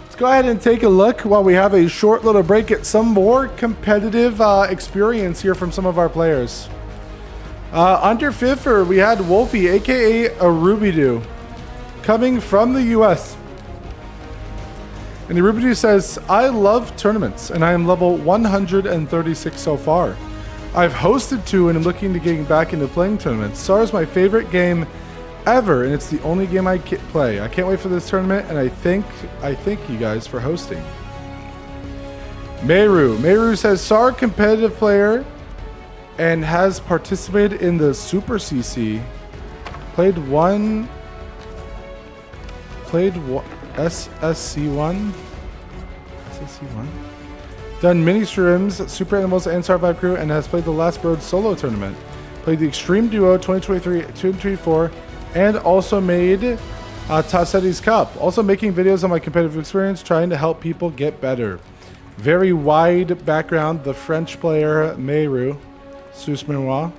Let's go ahead and take a look while we have a short little break at some more competitive experience here from some of our players. Under Fiffer, we had Wolfie, aka Arubidoo, coming from the US. And Arubidoo says, I love tournaments and I am level 136 so far. I've hosted 2 and I'm looking to getting back into playing tournaments. SAR is my favorite game ever, and it's the only game I play. I can't wait for this tournament, and I thank you guys for hosting. Meru says SAR competitive player and has participated in the Super CC. Played SSC1. Done mini streams, Super Animals and Survive Crew, and has played the Last Road solo tournament. Played the Extreme Duo 2023, 2024, and also made Tassetti's Cup. Also making videos on my competitive experience, trying to help people get better. Very wide background, the French player Meru. Susmenoir.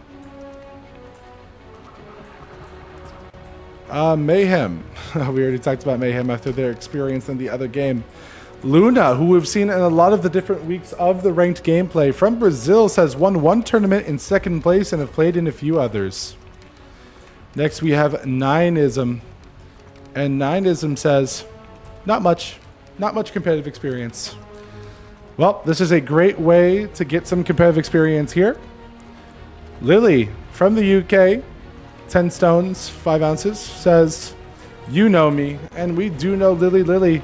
Mayhem. We already talked about Mayhem after their experience in the other game. Luna, who we've seen in a lot of the different weeks of the ranked gameplay, from Brazil, says won 1 tournament in 2nd place and have played in a few others. Next we have Nineism. And Nineism says, not much competitive experience. Well, this is a great way to get some competitive experience here. Lily from the UK, 10 stones, 5 ounces, says, you know me, and we do know Lily,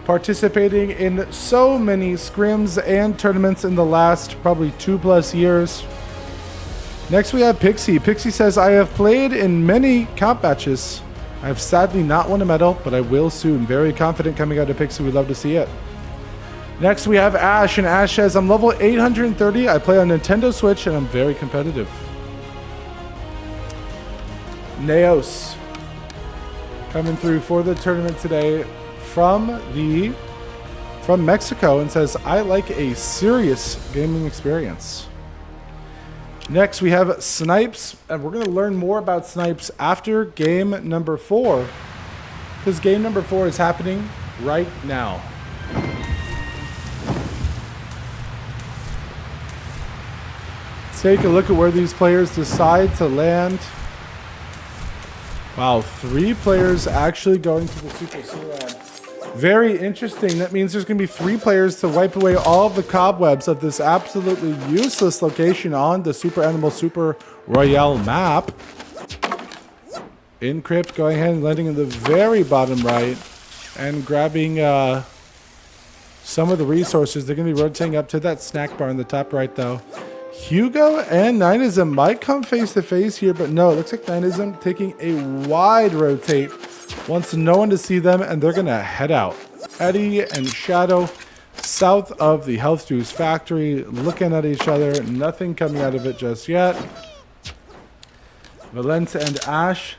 participating in so many scrims and tournaments in the last probably 2+ years. Next we have Pixie. Pixie says, I have played in many comp matches. I have sadly not won a medal, but I will soon. Very confident coming out of Pixie. We'd love to see it. Next we have Ash, and Ash says, I'm level 830. I play on Nintendo Switch, and I'm very competitive. Neos, coming through for the tournament today from Mexico, and says, I like a serious gaming experience. Next we have Snipes, and we're going to learn more about Snipes after game number 4, because game number 4 is happening right now. Take a look at where these players decide to land. Wow, 3 players actually going to the Super C-Land. Very interesting. That means there's going to be 3 players to wipe away all of the cobwebs of this absolutely useless location on the Super Animal Super Royale map. Encrypt going ahead and landing in the very bottom right and grabbing some of the resources. They're going to be rotating up to that snack bar in the top right, though. Hugo and Nineism might come face to face here, but no, it looks like Nineism taking a wide rotate, wants no one to see them, and they're going to head out. Eddie and Shadow south of the Health Juice Factory, looking at each other, nothing coming out of it just yet. Valence and Ash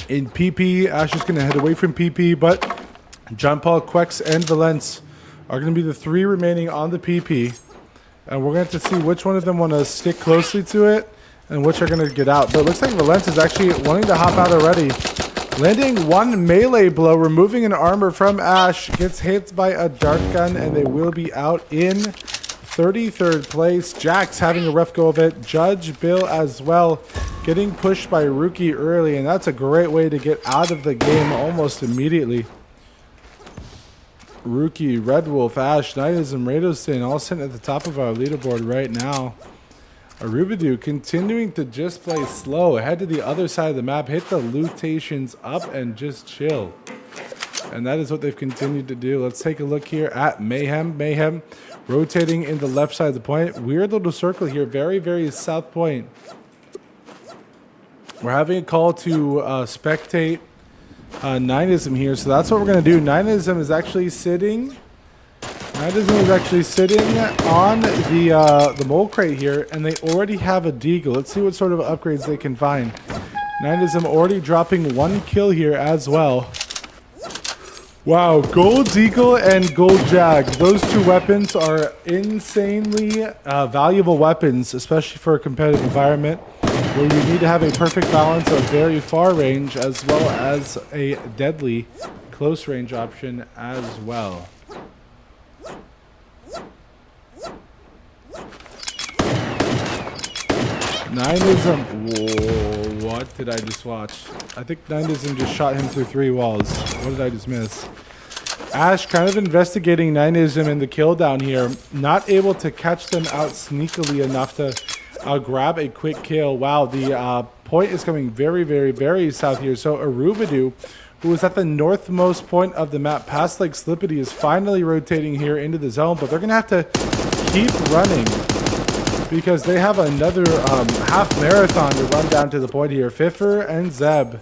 in PP. Ash is going to head away from PP, but John Paul, Quex, and Valence are going to be the 3 remaining on the PP. And we're going to have to see which one of them want to stick closely to it and which are going to get out. But it looks like Valence is actually wanting to hop out already. Landing 1 melee blow, removing an armor from Ash. Gets hit by a dart gun, and they will be out in 33rd place. Jax having a rough go of it. Judge Bill as well, getting pushed by Rookie early, and that's a great way to get out of the game almost immediately. Rookie, Red Wolf, Ash, Nineism, Radostin all sitting at the top of our leaderboard right now. Arubidoo continuing to just play slow. Head to the other side of the map, hit the lootations up, and just chill. And that is what they've continued to do. Let's take a look here at Mayhem. Mayhem rotating in the left side of the point. Weird little circle here. Very, very south point. We're having a call to spectate Nineism here, so that's what we're going to do. Nineism is actually sitting on the mole crate here, and they already have a deagle. Let's see what sort of upgrades they can find. Nineism already dropping 1 kill here as well. Wow, Gold Eagle and Gold Jag. Those two weapons are insanely valuable weapons, especially for a competitive environment where you need to have a perfect balance of very far range as well as a deadly close range option as well. Nineism. Whoa, what did I just watch? I think Nineism just shot him through 3 walls. What did I just miss? Ash kind of investigating Nineism in the kill down here. Not able to catch them out sneakily enough to grab a quick kill. Wow, the point is coming very, very, very south here. So Arubadu, who is at the northmost point of the map, past Lake Slippity, is finally rotating here into the zone. But they're going to have to keep running, because they have another half marathon to run down to the point here. Fiffer and Zeb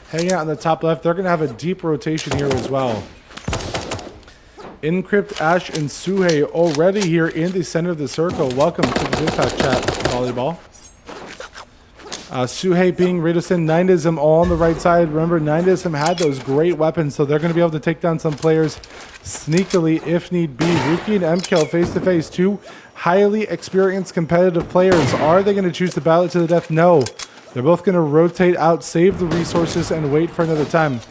hanging out in the top left. They're going to have a deep rotation here as well. Encrypt, Ash, and Suhei already here in the center of the circle. Welcome to the TikTok chat, volleyball. Suhei being Ridderson, Nineism all on the right side. Remember, Nineism had those great weapons, so they're going to be able to take down some players sneakily if need be. Rookie and MKL face to face. Two highly experienced competitive players. Are they going to choose to battle it to the death? No. They're both going to rotate out, save the resources, and wait for another time.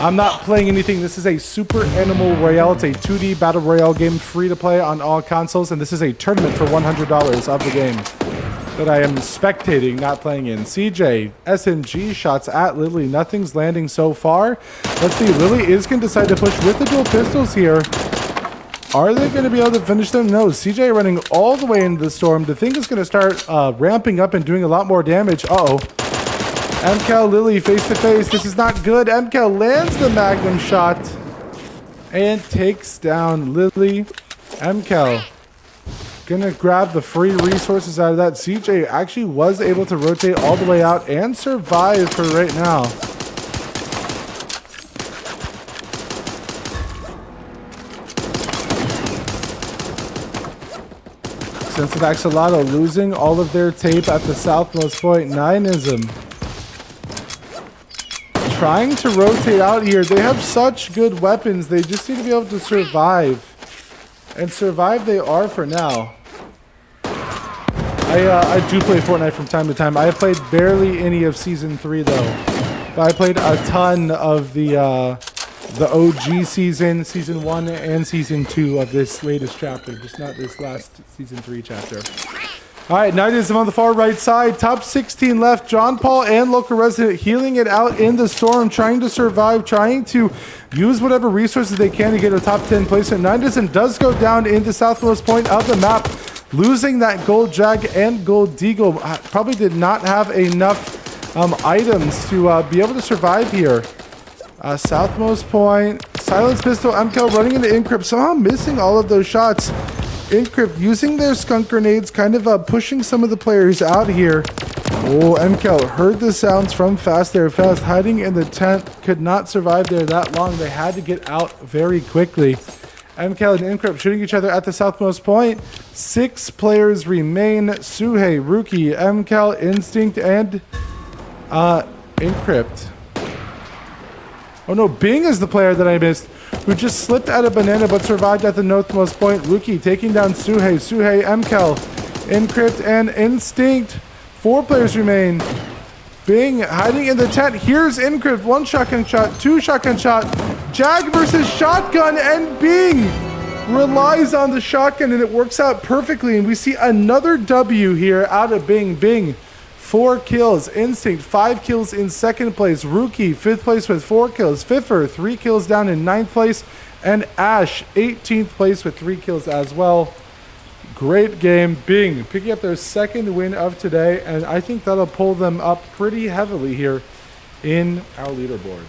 I'm not playing anything. This is a Super Animal Royale. It's a 2D Battle Royale game, free to play on all consoles, and this is a tournament for $100 of the game that I am spectating, not playing in. CJ, SMG shots at Lily. Nothing's landing so far. Let's see. Lily is going to decide to push with the dual pistols here. Are they going to be able to finish them? No. CJ running all the way into the storm. The thing is going to start ramping up and doing a lot more damage. Uh-oh. MKL, Lily face to face. This is not good. MKL lands the Magnum shot and takes down Lily. MKL gonna grab the free resources out of that. CJ actually was able to rotate all the way out and survive for right now. Since of Axolotl losing all of their tape at the southmost point. Nineism trying to rotate out here. They have such good weapons. They just need to be able to survive. And survive they are for now. I do play Fortnite from time to time. I have played barely any of Season 3 though. But I played a ton of the OG season, Season 1 and Season 2 of this latest chapter. Just not this last Season 3 chapter. Alright, Nightism on the far right side. Top 16 left. John Paul and Local Resident healing it out in the storm, trying to survive, trying to use whatever resources they can to get a top 10 placement. Nightism does go down in the southwest point of the map, losing that Gold Jag and Gold Deagle. Probably did not have enough items to be able to survive here. Southmost point. Silence Pistol, MKL running into Encrypt, somehow missing all of those shots. Encrypt using their skunk grenades, kind of pushing some of the players out here. Oh, MKL heard the sounds from Fast There Fast, hiding in the tent, could not survive there that long. They had to get out very quickly. MKL and Encrypt shooting each other at the southmost point. 6 players remain. Suhei, Rookie, MKL, Instinct, and Encrypt. Oh no, Bing is the player that I missed, who just slipped out of banana but survived at the northmost point. Rookie taking down Suhei. Suhei, MKL, Encrypt, and Instinct. 4 players remain. Bing hiding in the tent. Here's Encrypt. 1 shotgun shot, 2 shotgun shot. Jag versus shotgun, and Bing relies on the shotgun, and it works out perfectly. And we see another W here out of Bing. Bing, 4 kills. Instinct, 5 kills in 2nd place. Rookie, 5th place with 4 kills. Fiffer, 3 kills down in 9th place. And Ash, 18th place with 3 kills as well. Great game. Bing picking up their 2nd win of today, and I think that'll pull them up pretty heavily here in our leaderboard.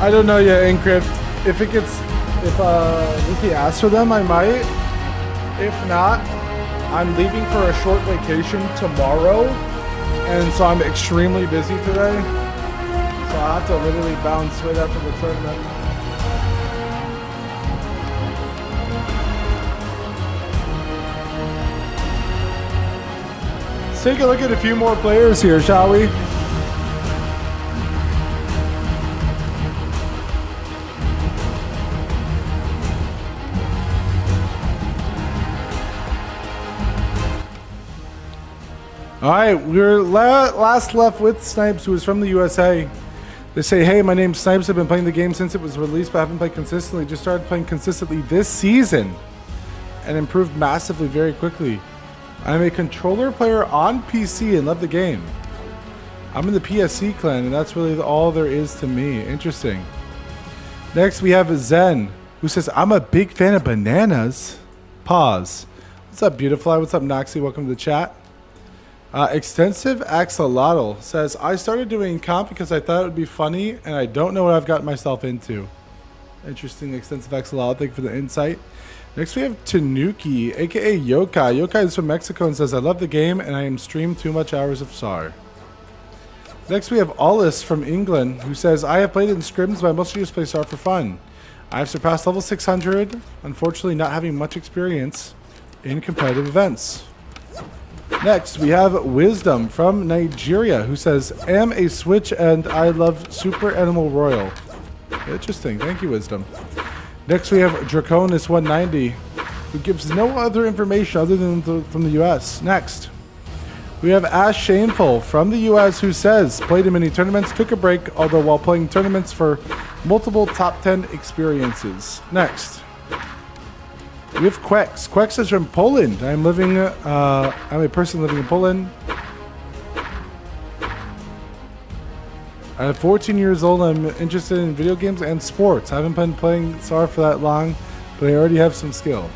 I don't know yet, Encrypt. If Luki asks for them, I might. If not, I'm leaving for a short vacation tomorrow, and so I'm extremely busy today. So I have to literally bounce right after the tournament. Let's take a look at a few more players here, shall we? All right, we're last left with Snipes, who is from the USA. They say, hey, my name's Snipes. I've been playing the game since it was released, but I haven't played consistently. Just started playing consistently this season and improved massively very quickly. I'm a controller player on PC and love the game. I'm in the PSC clan, and that's really all there is to me. Interesting. Next, we have Zen, who says, I'm a big fan of bananas. Pause. What's up, Beautifly? What's up, Noxy? Welcome to the chat. Extensive Axolotl says, I started doing comp because I thought it would be funny, and I don't know what I've gotten myself into. Interesting, Extensive Axolotl. Thank you for the insight. Next, we have Tanuki, aka Yokai. Yokai is from Mexico and says, I love the game, and I am streamed too much hours of SAR. Next, we have Alice from England, who says, I have played it in scrims, but I mostly just play SAR for fun. I have surpassed level 600, unfortunately not having much experience in competitive events. Next, we have Wisdom from Nigeria, who says, am a Switch and I love Super Animal Royal. Interesting. Thank you, Wisdom. Next, we have Draconis190, who gives no other information other than from the US. Next, we have Ash Shameful from the US, who says, played in many tournaments, took a break, although while playing tournaments for multiple top 10 experiences. Next, we have Quex. Quex is from Poland. I'm a person living in Poland. I'm 14 years old. I'm interested in video games and sports. I haven't been playing SAR for that long, but I already have some skill.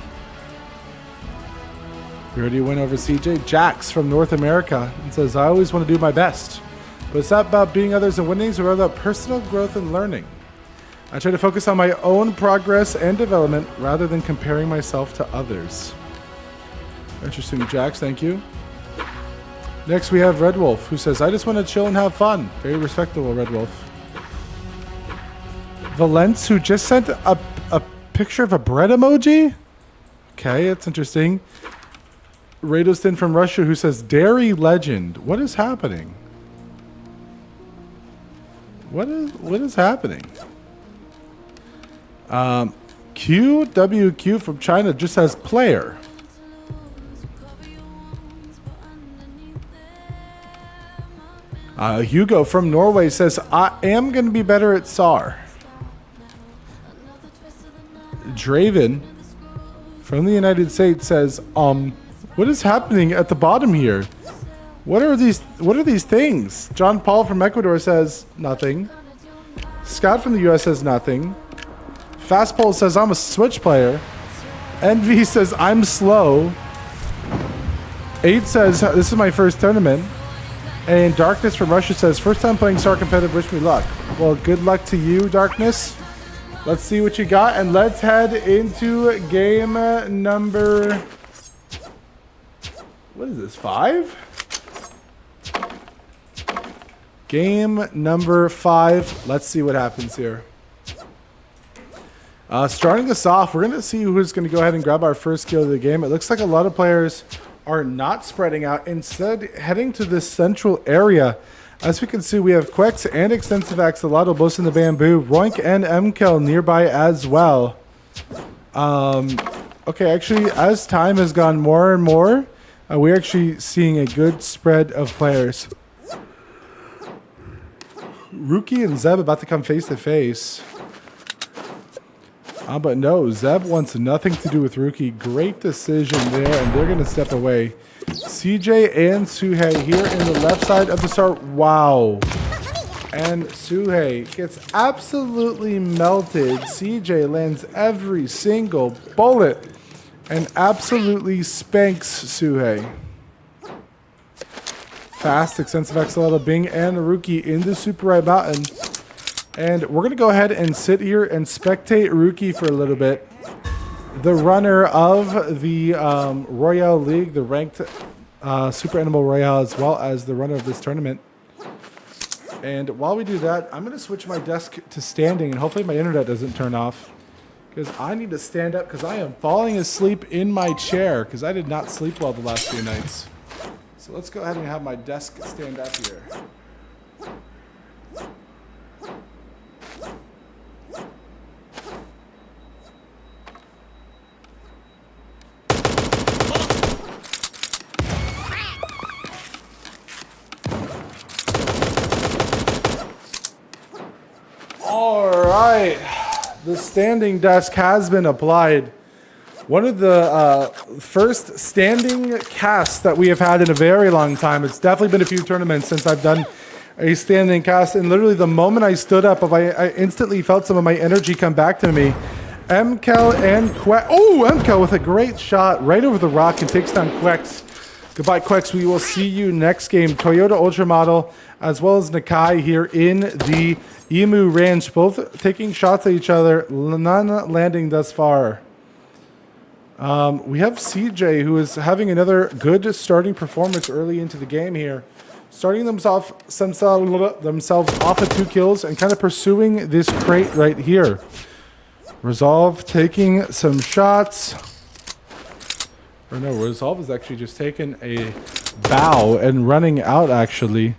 We already went over CJ. Jax from North America and says, I always want to do my best, but it's not about beating others and winning, it's rather about personal growth and learning. I try to focus on my own progress and development rather than comparing myself to others. Interesting, Jax. Thank you. Next, we have Red Wolf, who says, I just want to chill and have fun. Very respectable, Red Wolf. Valence, who just sent a picture of a bread emoji? Okay, that's interesting. Radostin from Russia, who says, Dairy Legend. What is happening? What is happening? QWQ from China just says player. Hugo from Norway says, I am going to be better at SAR. Draven from the United States says, what is happening at the bottom here? What are these things? John Paul from Ecuador says nothing. Scott from the US says nothing. Fastpole says, I'm a Switch player. Envy says, I'm slow. 8 says, this is my first tournament. And Darkness from Russia says, first time playing SAR competitive, wish me luck. Well, good luck to you, Darkness. Let's see what you got, and let's head into game number... What is this, 5? Game number 5. Let's see what happens here. Starting us off, we're going to see who's going to go ahead and grab our first kill of the game. It looks like a lot of players are not spreading out, instead heading to this central area. As we can see, we have Quex and Extensive Axolotl both in the bamboo. Roink and MKel nearby as well. Okay, actually, as time has gone more and more, we're actually seeing a good spread of players. Rookie and Zeb about to come face to face. But no, Zeb wants nothing to do with Rookie. Great decision there, and they're going to step away. CJ and Suhei here in the left side of the start. Wow. And Suhei gets absolutely melted. CJ lands every single bullet and absolutely spanks Suhei. Fast, Extensive Axolotl, Bing, and Rookie in the super right button. And we're going to go ahead and sit here and spectate Rookie for a little bit. The runner of the Royale League, the ranked Super Animal Royale, as well as the runner of this tournament. And while we do that, I'm going to switch my desk to standing, and hopefully my internet doesn't turn off. Because I need to stand up because I am falling asleep in my chair because I did not sleep well the last few nights. So let's go ahead and have my desk stand up here. All right, the standing desk has been applied. One of the first standing casts that we have had in a very long time. It's definitely been a few tournaments since I've done a standing cast, and literally the moment I stood up, I instantly felt some of my energy come back to me. MKel and Quex. Oh, MKel with a great shot right over the rock and takes down Quex. Goodbye, Quex. We will see you next game. Toyota Ultra Model, as well as Nakai here in the Emu Ranch, both taking shots at each other, none landing thus far. We have CJ, who is having another good starting performance early into the game here. Starting themselves off at 2 kills and kind of pursuing this crate right here. Resolve taking some shots. Or no, Resolve is actually just taking a bow and running out, actually.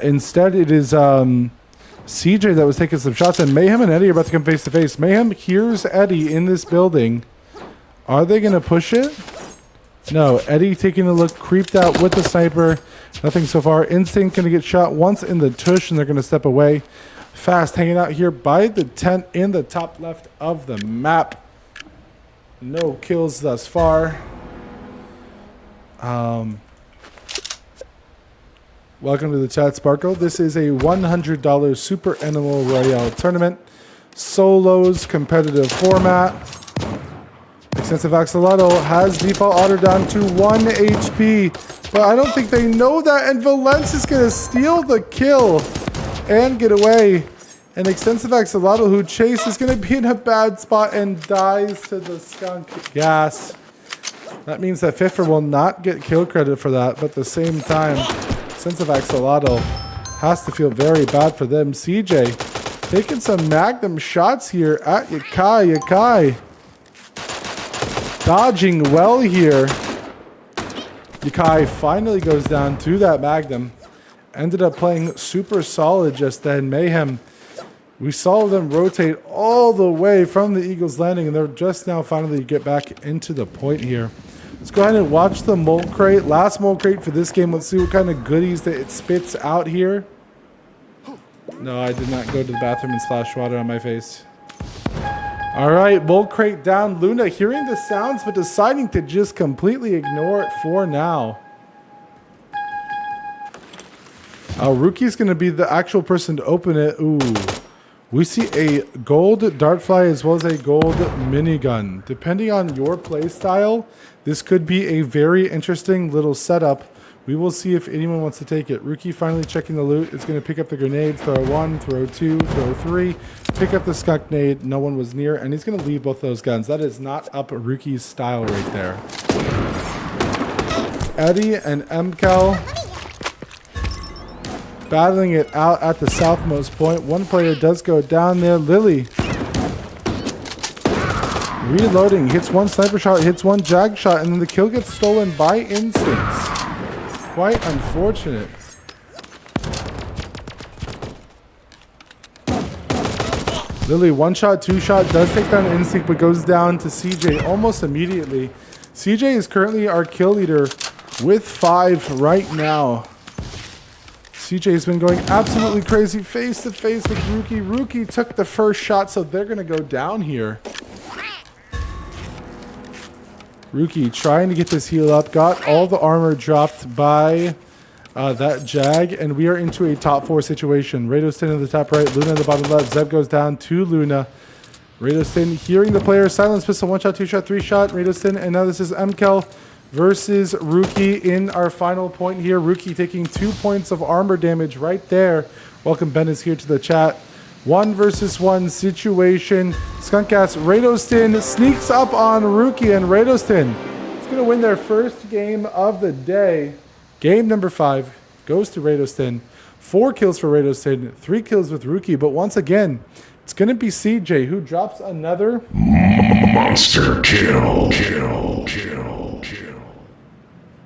Instead, it is CJ that was taking some shots, and Mayhem and Eddie are about to come face to face. Mayhem hears Eddie in this building. Are they going to push it? No, Eddie taking a look, creeped out with the sniper. Nothing so far. Instinct going to get shot once in the tush, and they're going to step away. Fast hanging out here by the tent in the top left of the map. No kills thus far. Welcome to the chat, Sparkle. This is a $100 Super Animal Royale tournament. Solos competitive format. Extensive Axolotl has default auto down to 1 HP, but I don't think they know that, and Valence is going to steal the kill and get away. And Extensive Axolotl, who chased, is going to be in a bad spot and dies to the skunk gas. That means that Fiffer will not get kill credit for that, but at the same time, Extensive Axolotl has to feel very bad for them. CJ taking some magnum shots here at Yakai. Yakai dodging well here. Yakai finally goes down to that magnum. Ended up playing super solid just then. Mayhem, we saw them rotate all the way from the Eagles Landing, and they're just now finally get back into the point here. Let's go ahead and watch the mold crate. Last mold crate for this game. Let's see what kind of goodies that it spits out here. No, I did not go to the bathroom and splash water on my face. All right, mold crate down. Luna hearing the sounds, but deciding to just completely ignore it for now. Rookie's going to be the actual person to open it. Ooh. We see a gold dartfly as well as a gold minigun. Depending on your play style, this could be a very interesting little setup. We will see if anyone wants to take it. Rookie finally checking the loot. It's going to pick up the grenade, throw 1, throw 2, throw 3, pick up the skunk nade. No one was near, and he's going to leave both those guns. That is not up Rookie's style right there. Eddie and MKel battling it out at the southmost point. One player does go down there. Lily reloading, hits one sniper shot, hits one jag shot, and then the kill gets stolen by Instincts. Quite unfortunate. Lily, 1 shot, 2 shot, does take down Instinct, but goes down to CJ almost immediately. CJ is currently our kill leader with 5 right now. CJ has been going absolutely crazy face to face with Rookie. Rookie took the first shot, so they're going to go down here. Rookie trying to get this heal up. Got all the armor dropped by that Jag, and we are into a top 4 situation. Radostin in the top right, Luna in the bottom left. Zeb goes down to Luna. Radostin hearing the player. Silence pistol, 1 shot, 2 shot, 3 shot. Radostin, and now this is MKel versus Rookie in our final point here. Rookie taking 2 points of armor damage right there. Welcome Ben is here to the chat. 1 versus 1 situation. Skunkass Radostin sneaks up on Rookie, and Radostin is going to win their first game of the day. Game number 5 goes to Radostin. 4 kills for Radostin, 3 kills with Rookie, but once again, it's going to be CJ who drops another Monster kill.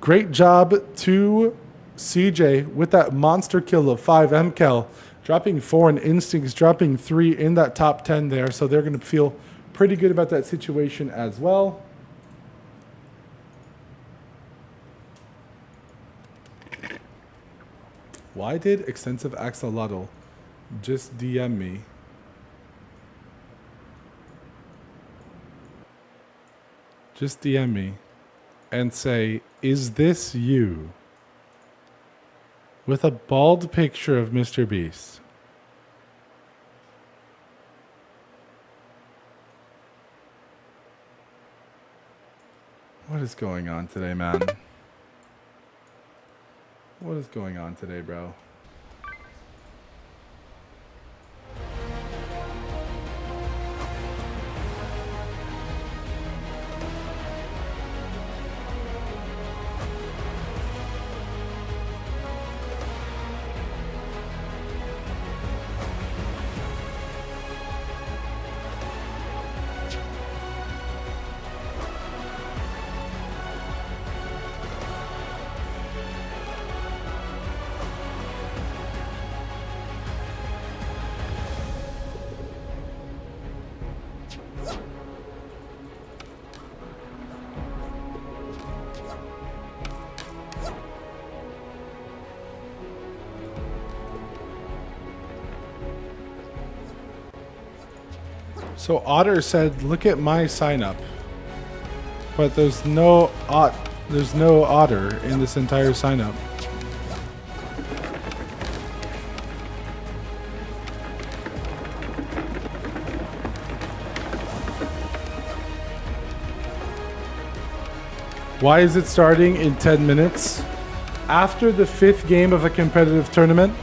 Great job to CJ with that monster kill of 5 MKL, dropping 4 in Instincts, dropping 3 in that top 10 there. So they're going to feel pretty good about that situation as well. Why did Extensive Axolotl just DM me? Just DM me and say, "Is this you?" With a bald picture of Mr. Beast. What is going on today, man? What is going on today, bro? So Otter said, "Look at my sign up," but there's no Otter in this entire sign up. Why is it starting in 10 minutes? After the 5th game of a competitive tournament,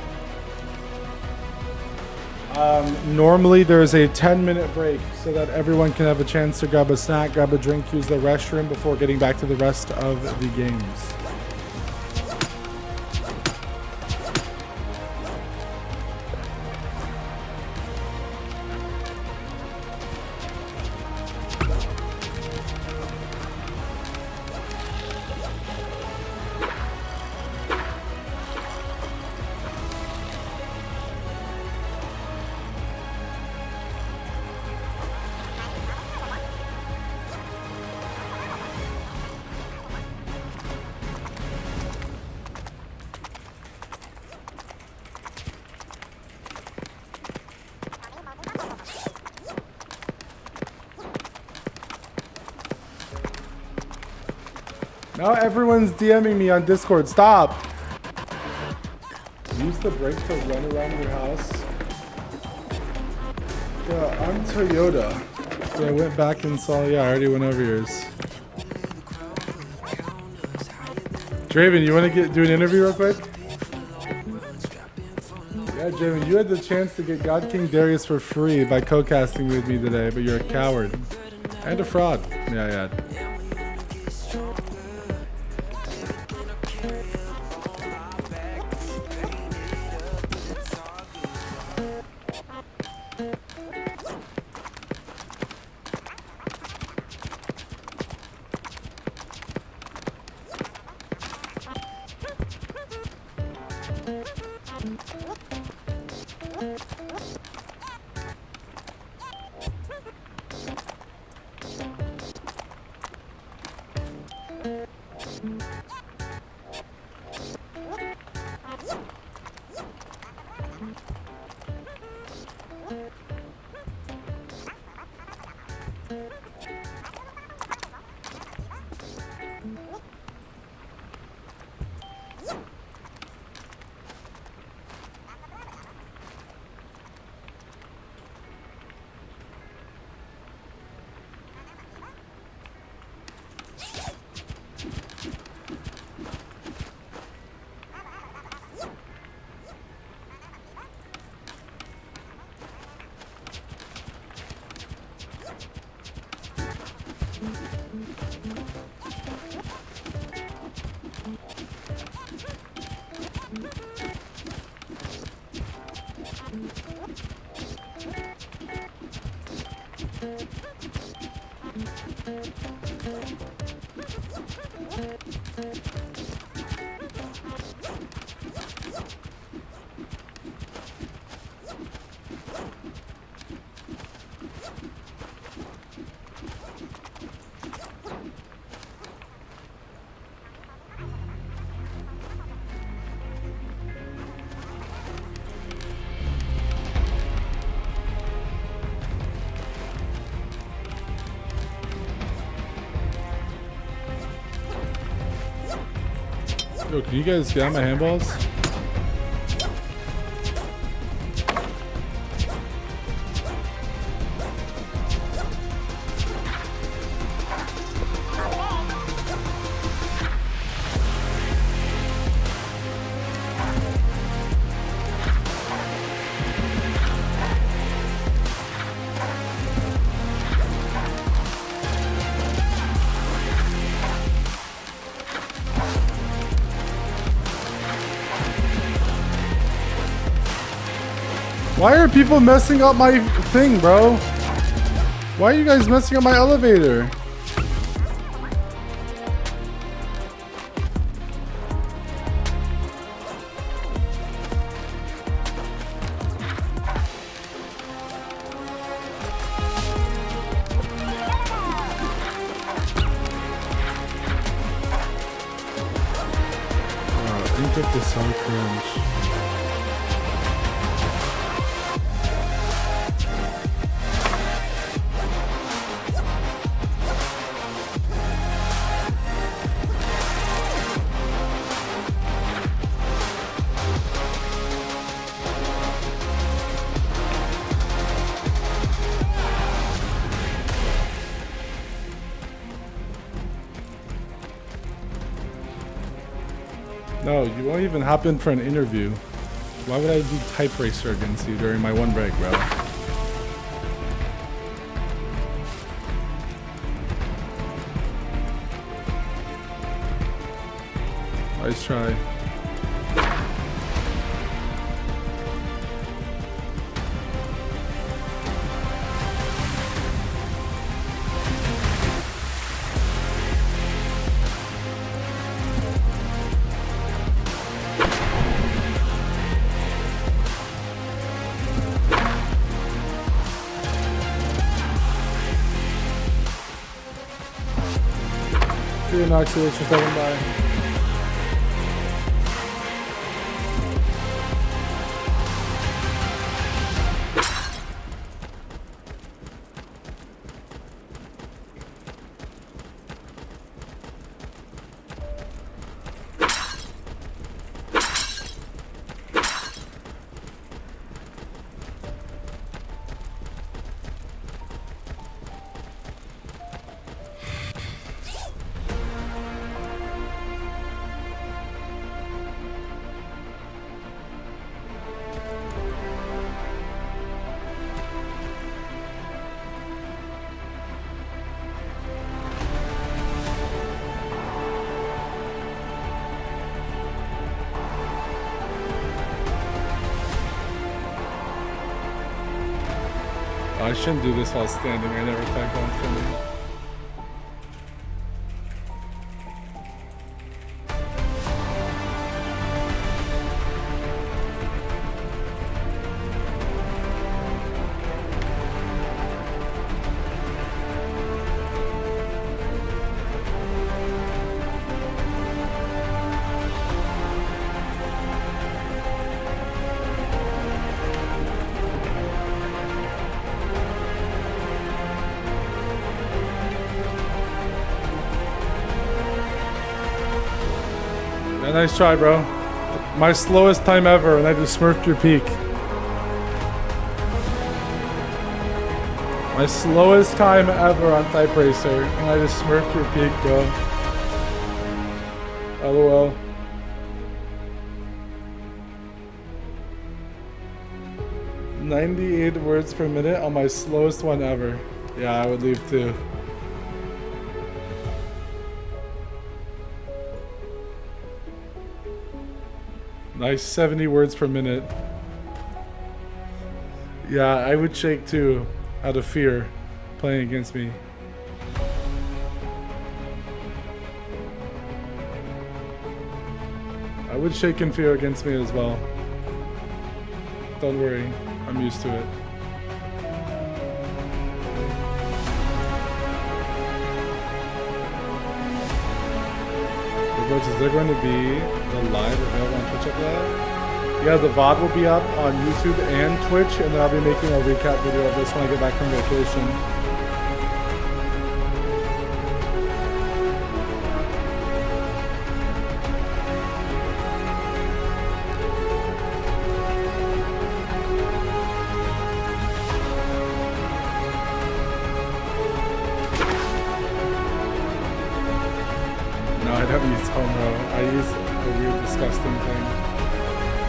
normally there's a 10-minute break so that everyone can have a chance to grab a snack, grab a drink, use the restroom before getting back to the rest of the games. Now everyone's DMing me on Discord. Stop! Use the break to run around your house. Yeah, I'm Toyota. So I went back and saw, yeah, I already went over yours. Draven, you want to do an interview real quick? Yeah, Draven, you had the chance to get God King Darius for free by co-casting with me today, but you're a coward. And a fraud. Yeah. Yo, can you guys get on my handballs? Why are people messing up my thing, bro? Why are you guys messing up my elevator? I think that this so cringe. No, you won't even hop in for an interview. Why would I do type racer against you during my one break, bro? Nice try. Inoculation coming by. I shouldn't do this while standing. I never tagged on for me. Yeah, nice try, bro. My slowest time ever, and I just smurfed your peak. My slowest time ever on Type Racer, and I just smurfed your peak, bro. LOL. "98 words per minute on my slowest one ever." Yeah, I would leave too. Nice 70 words per minute. Yeah, I would shake too, out of fear, playing against me. I would shake and fear against me as well. Don't worry, I'm used to it. Is there going to be the live available on Twitch after that? Yeah, the VOD will be up on YouTube and Twitch, and then I'll be making a recap video of this when I get back from vacation. I use a weird, disgusting thing.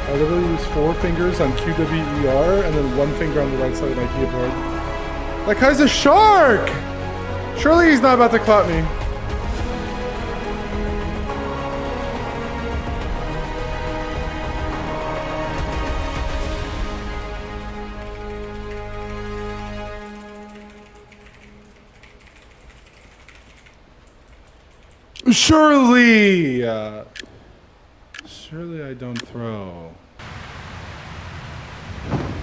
I literally use 4 fingers on QWER and then 1 finger on the right side of my keyboard. That guy's a shark! Surely he's not about to clap me. Surely! Surely I don't throw.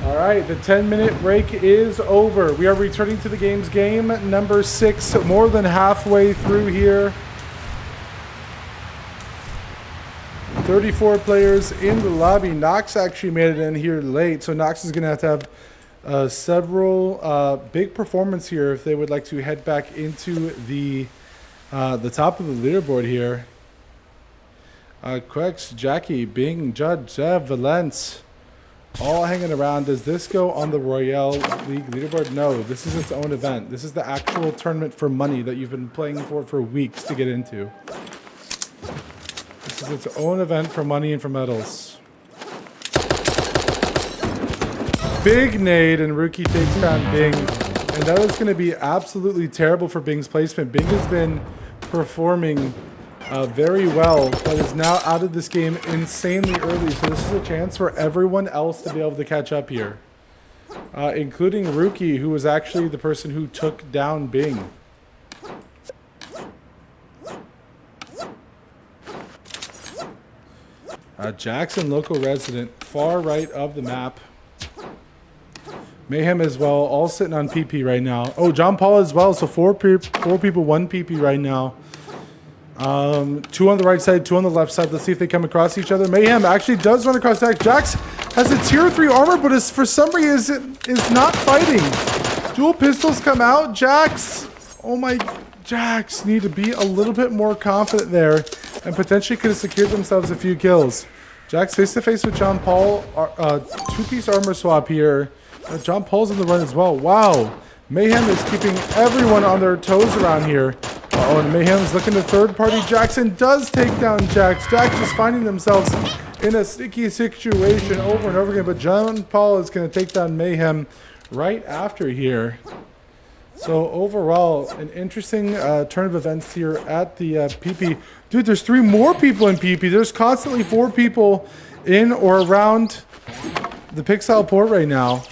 All right, the 10-minute break is over. We are returning to the game's game number 6, more than halfway through here. 34 players in the lobby. Nox actually made it in here late, so Nox is going to have several big performance here if they would like to head back into the top of the leaderboard here. Quex, Jackie, Bing, Judd, Zev, Valence, all hanging around. Does this go on the Royale League leaderboard? No, this is its own event. This is the actual tournament for money that you've been playing for weeks to get into. This is its own event for money and for medals. Big nade, and Rookie takes down Bing. And that is going to be absolutely terrible for Bing's placement. Bing has been performing very well, but is now out of this game insanely early. So this is a chance for everyone else to be able to catch up here, including Rookie, who was actually the person who took down Bing. Jackson, local resident, far right of the map. Mayhem as well, all sitting on PP right now. Oh, John Paul as well, so four people, 1 PP right now. 2 on the right side, 2 on the left side. Let's see if they come across each other. Mayhem actually does run across Jax. Jax has a tier 3 armor, but is for some reason is not fighting. Dual pistols come out. Jax, oh my, Jax need to be a little bit more confident there and potentially could have secured themselves a few kills. Jax face to face with John Paul. 2-piece armor swap here. John Paul's in the run as well. Wow. Mayhem is keeping everyone on their toes around here. Uh-oh, and Mayhem's looking to third party. Jackson does take down Jax. Jax is finding themselves in a sticky situation over and over again, but John Paul is going to take down Mayhem right after here. So overall, an interesting turn of events here at the PP. Dude, there's 3 more people in PP. There's constantly 4 people in or around the Pixel port right now.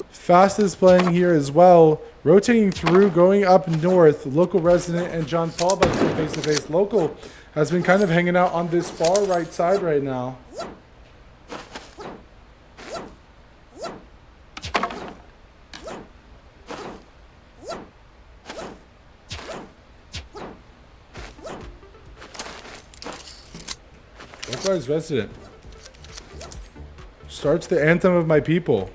Fast is playing here as well. Rotating through, going up north. Local resident and John Paul about to go face to face. Local has been kind of hanging out on this far right side right now. Localized resident starts the anthem of my people.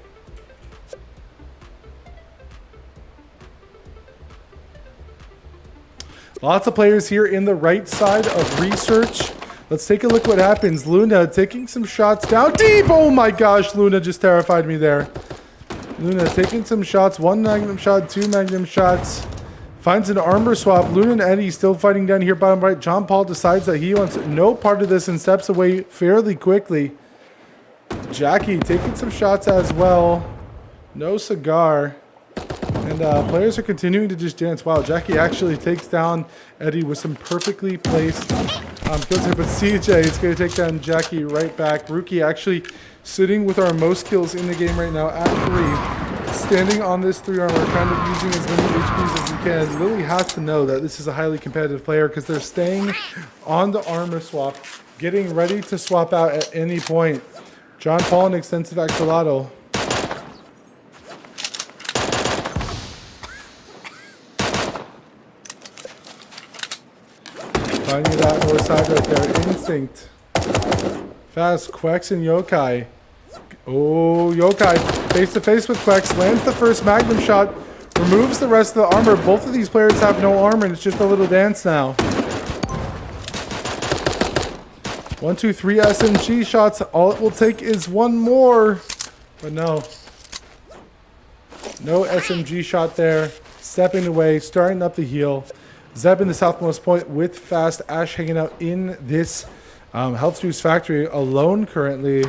Lots of players here in the right side of research. Let's take a look what happens. Luna taking some shots down deep. Oh my gosh, Luna just terrified me there. Luna taking some shots. 1 magnum shot, 2 magnum shots. Finds an armor swap. Luna and Eddie still fighting down here bottom right. John Paul decides that he wants no part of this and steps away fairly quickly. Jackie taking some shots as well. No cigar. And players are continuing to just dance. Wow, Jackie actually takes down Eddie with some perfectly placed kills here. But CJ is going to take down Jackie right back. Rookie actually sitting with our most kills in the game right now at 3. Standing on this 3 armor, kind of using as many HPs as he can. Lily has to know that this is a highly competitive player because they're staying on the armor swap getting ready to swap out at any point. John Paul and extensive axolotl. Finding that north side right there. Instinct. Fast. Quex and Yokai. Oh, Yokai. Face to face with Quex. Lands the first Magnum shot. Removes the rest of the armor. Both of these players have no armor, and it's just a little dance now. 1, 2, 3 SMG shots. All it will take is one more. But no. No SMG shot there. Stepping away. Starting up the heel. Zeb in the southmost point with fast. Ash hanging out in this health juice factory alone currently.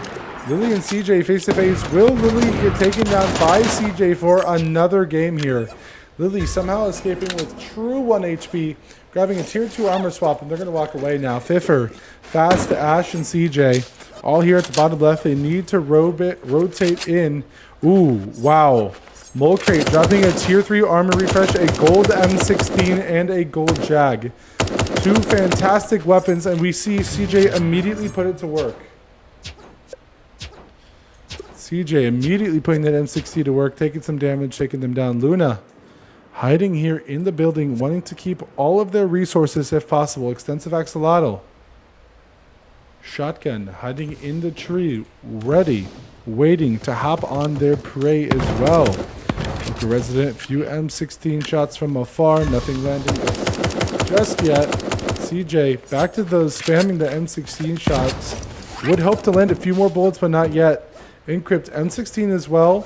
Lily and CJ face to face. Will Lily get taken down by CJ for another game here? Lily somehow escaping with true 1 HP, grabbing a tier 2 armor swap, and they're going to walk away now. Fiffer, fast, Ash and CJ all here at the bottom left. They need to rotate in. Ooh, wow. Mole Crate dropping a tier 3 armor refresh, a gold M16 and a gold Jag. Two fantastic weapons, and we see CJ immediately put it to work. CJ immediately putting that M60 to work, taking some damage, taking them down. Luna hiding here in the building, wanting to keep all of their resources if possible. Extensive axolotl. Shotgun hiding in the tree, ready, waiting to hop on their prey as well. The resident, few M16 shots from afar, nothing landing just yet. CJ back to those spamming the M16 shots. Would hope to land a few more bullets, but not yet. Encrypt M16 as well.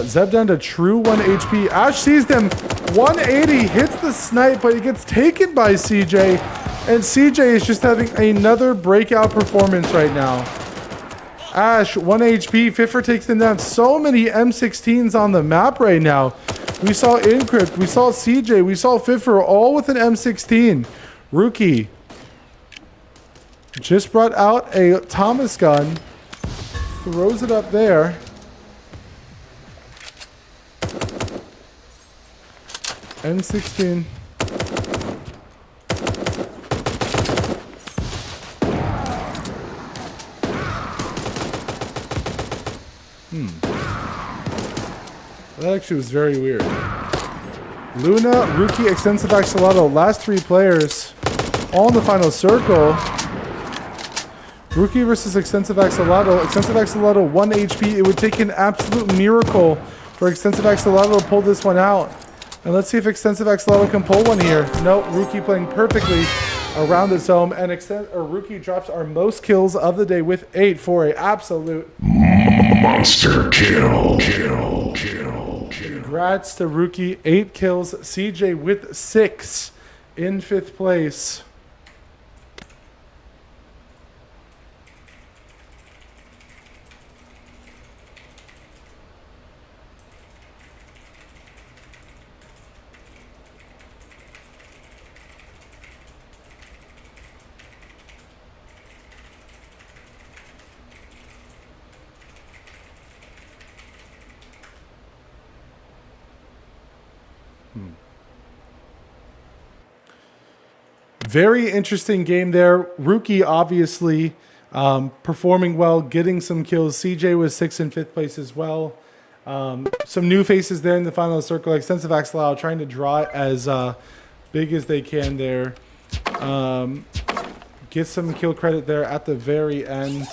Zeb down to true 1 HP. Ash sees them. 180 hits the snipe, but it gets taken by CJ. And CJ is just having another breakout performance right now. Ash, 1 HP. Fiffer takes them down. So many M16s on the map right now. We saw Encrypt. We saw CJ. We saw Fiffer all with an M16. Rookie just brought out a Thomas gun. Throws it up there. M16. That actually was very weird. Luna, Rookie, Extensive Axolotl, last 3 players, all in the final circle. Rookie versus Extensive Axolotl. Extensive Axolotl, 1 HP. It would take an absolute miracle for Extensive Axolotl to pull this one out. And let's see if Extensive Axolotl can pull one here. No, Rookie playing perfectly around his home. And Rookie drops our most kills of the day with 8 for a absolute monster kill. Congrats to Rookie. 8 kills. CJ with 6 in 5th place. Very interesting game there. Rookie obviously performing well, getting some kills. CJ was 6th and 5th place as well. Some new faces there in the final circle. Extensive Axolotl trying to draw as big as they can there. Get some kill credit there at the very end.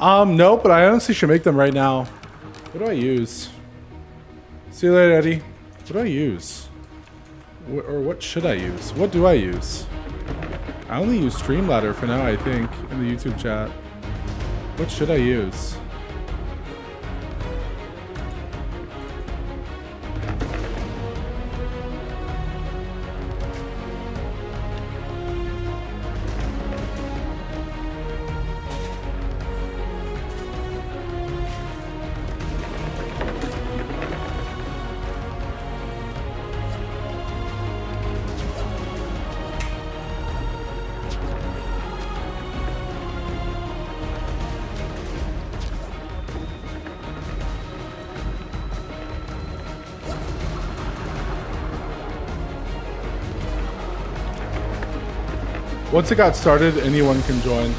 No, but I honestly should make them right now. What do I use? See you later, Eddie. What do I use? Or what should I use? What do I use? I only use Streamladder for now, I think, in the YouTube chat. What should I use? Once it got started, anyone can join.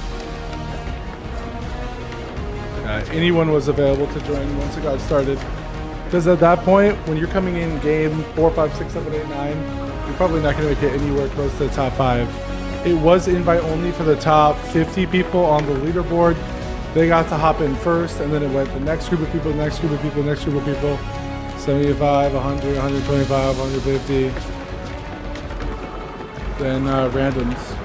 Anyone was available to join once it got started. Because at that point, when you're coming in game 4, 5, 6, 7, 8, 9, you're probably not going to make it anywhere close to the top 5. It was invite only for the top 50 people on the leaderboard. They got to hop in first, and then it went the next group of people, next group of people, next group of people. 75, 100, 125, 150. Then randoms.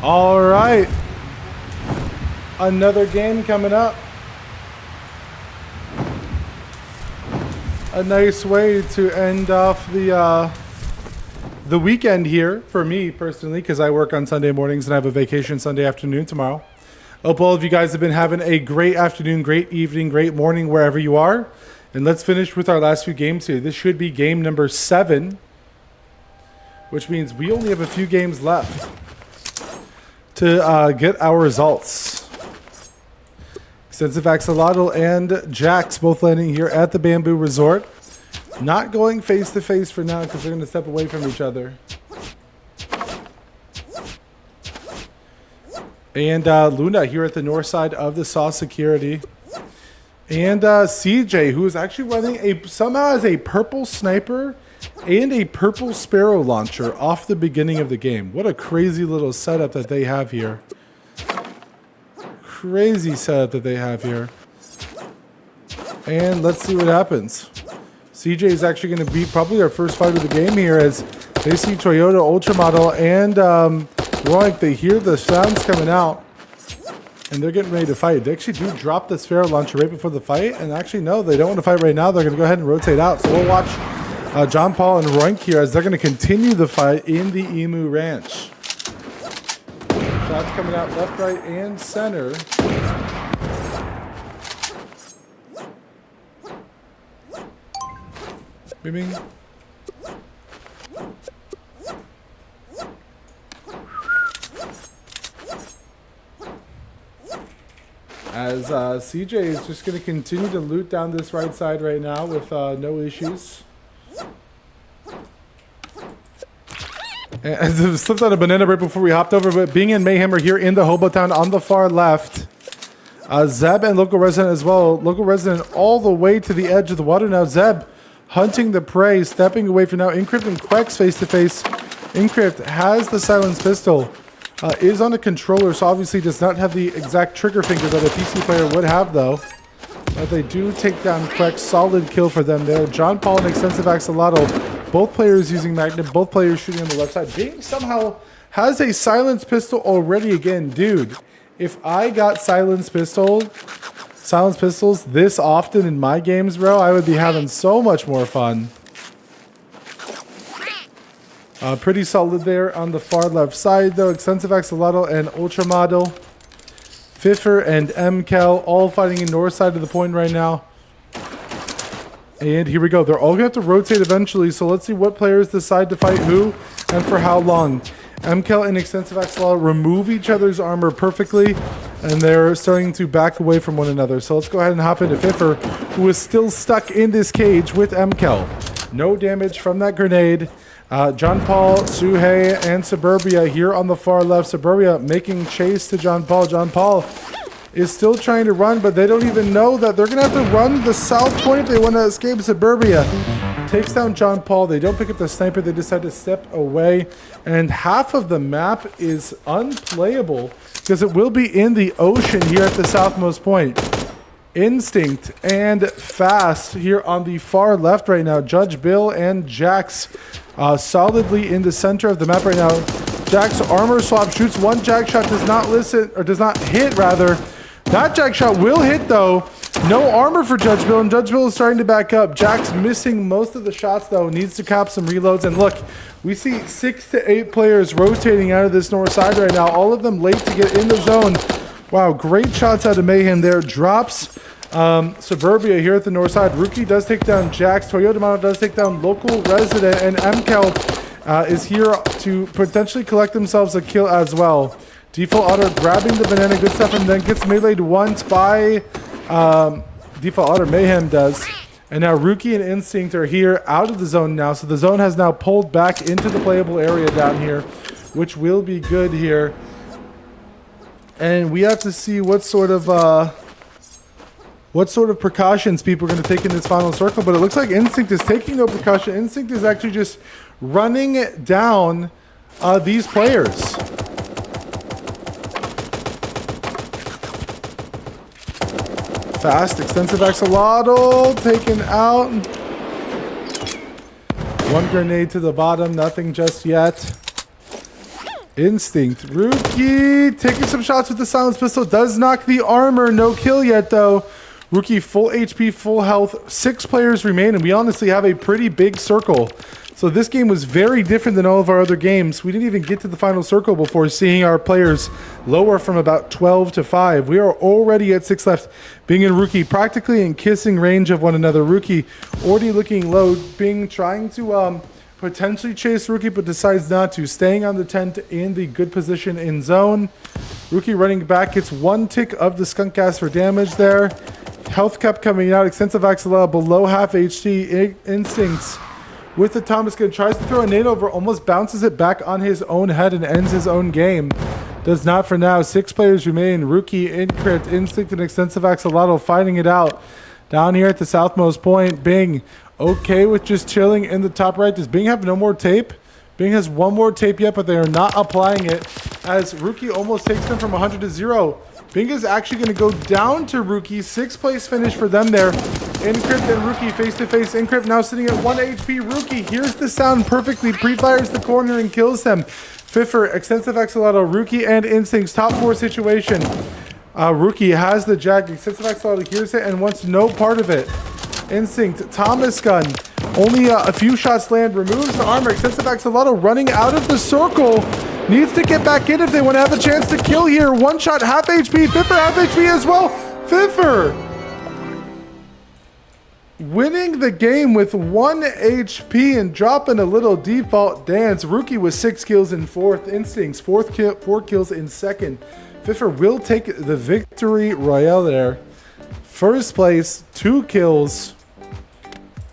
All right, another game coming up. A nice way to end off the weekend here for me personally, because I work on Sunday mornings and I have a vacation Sunday afternoon tomorrow. Hope all of you guys have been having a great afternoon, great evening, great morning wherever you are. And let's finish with our last few games here. This should be game number 7, which means we only have a few games left to get our results. Extensive Axolotl and Jax both landing here at the Bamboo Resort. Not going face to face for now because they're going to step away from each other. And Luna here at the north side of the SAW Security. And CJ, who is actually running somehow as a purple sniper and a purple Sparrow launcher off the beginning of the game. What a crazy little setup that they have here. Crazy setup that they have here. And let's see what happens. CJ is actually going to beat probably our first fight of the game here as they see Toyota Ultra Model and Roink. They hear the sounds coming out and they're getting ready to fight. They actually do drop the Sparrow launcher right before the fight, and actually no, they don't want to fight right now. They're going to go ahead and rotate out. So we'll watch John Paul and Roink here as they're going to continue the fight in the Emu Ranch. Shots coming out left, right, and center. Beaming. As CJ is just going to continue to loot down this right side right now with no issues. And slipped out a banana right before we hopped over, but Bing and Mayhem are here in the Hobo Town on the far left. Zeb and Local Resident as well. Local Resident all the way to the edge of the water now. Zeb hunting the prey, stepping away for now. Encrypt and Quex face to face. Encrypt has the silenced pistol. Is on a controller, so obviously does not have the exact trigger finger that a PC player would have, though. But they do take down Quex. Solid kill for them there. John Paul and Extensive Axolotl, both players using Magnum, both players shooting on the left side. Bing somehow has a silenced pistol already again. Dude, if I got silenced pistols this often in my games, bro, I would be having so much more fun. Pretty solid there on the far left side, though. Extensive Axolotl and Ultra Model. Fiffer and MCal all fighting in north side of the point right now. And here we go. They're all going to have to rotate eventually, so let's see what players decide to fight who and for how long. MCal and Extensive Axolotl remove each other's armor perfectly and they're starting to back away from one another. So let's go ahead and hop into Fiffer, who is still stuck in this cage with MKel. No damage from that grenade. John Paul, Suhei, and Suburbia here on the far left. Suburbia making chase to John Paul. John Paul is still trying to run, but they don't even know that they're going to have to run the south point if they want to escape. Suburbia takes down John Paul. They don't pick up the sniper. They decide to step away. And half of the map is unplayable because it will be in the ocean here at the southmost point. Instinct and Fast here on the far left right now. Judge Bill and Jax solidly in the center of the map right now. Jax armor swap shoots one jack shot, does not hit rather. That jack shot will hit though. No armor for Judge Bill, and Judge Bill is starting to back up. Jax missing most of the shots though, needs to cap some reloads. And look, we see 6 to 8 players rotating out of this north side right now, all of them late to get in the zone. Wow, great shots out of Mayhem there. Drops Suburbia here at the north side. Rookie does take down Jax. Toyota Mono does take down Local Resident, and MKel is here to potentially collect themselves a kill as well. Default Otter grabbing the banana, good stuff, and then gets meleeed once by Default Otter. Mayhem does. And now Rookie and Instinct are here out of the zone now. So the zone has now pulled back into the playable area down here, which will be good here. And we have to see what sort of precautions people are going to take in this final circle. But it looks like Instinct is taking no precaution. Instinct is actually just running down these players. Fast, extensive axolotl taken out. One grenade to the bottom, nothing just yet. Instinct, Rookie taking some shots with the silence pistol, does knock the armor, no kill yet though. Rookie full HP, full health, 6 players remain, and we honestly have a pretty big circle. So this game was very different than all of our other games. We didn't even get to the final circle before seeing our players lower from about 12 to 5. We are already at 6 left. Bing and Rookie practically in kissing range of one another. Rookie already looking low. Bing trying to potentially chase Rookie, but decides not to. Staying on the tent in the good position in zone. Rookie running back gets 1 tick of the skunk gas for damage there. Health cap coming out. Extensive axolotl below half HP. Instincts with the Thomas gun, tries to throw a nade over, almost bounces it back on his own head and ends his own game. Does not for now. 6 players remain. Rookie, Incrypt, Instinct, and Extensive Axolotl fighting it out. Down here at the southmost point, Bing okay with just chilling in the top right. Does Bing have no more tape? Bing has 1 more tape yet, but they are not applying it as Rookie almost takes them from 100 to 0. Bing is actually going to go down to Rookie. 6th place finish for them there. Incrypt and Rookie face to face. Incrypt now sitting at 1 HP. Rookie hears the sound perfectly, pre-fires the corner and kills them. Fiffer, Extensive Axolotl, Rookie, and Instinct's top 4 situation. Rookie has the jag. Extensive Axolotl hears it and wants no part of it. Instinct, Thomas gun. Only a few shots land. Removes the armor. Extensive Axolotl running out of the circle. Needs to get back in if they want to have a chance to kill here. 1 shot, half HP. Fiffer, half HP as well. Fiffer winning the game with 1 HP and dropping a little default dance. Rookie with 6 kills in 4th. Instincts, 4 kills in 2nd. Fiffer will take the victory royale there. 1st place, 2 kills.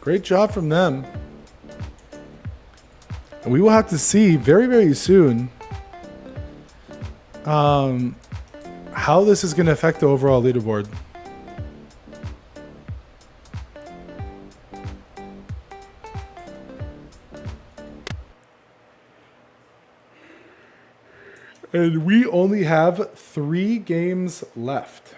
Great job from them. And we will have to see very, very soon how this is going to affect the overall leaderboard. And we only have 3 games left.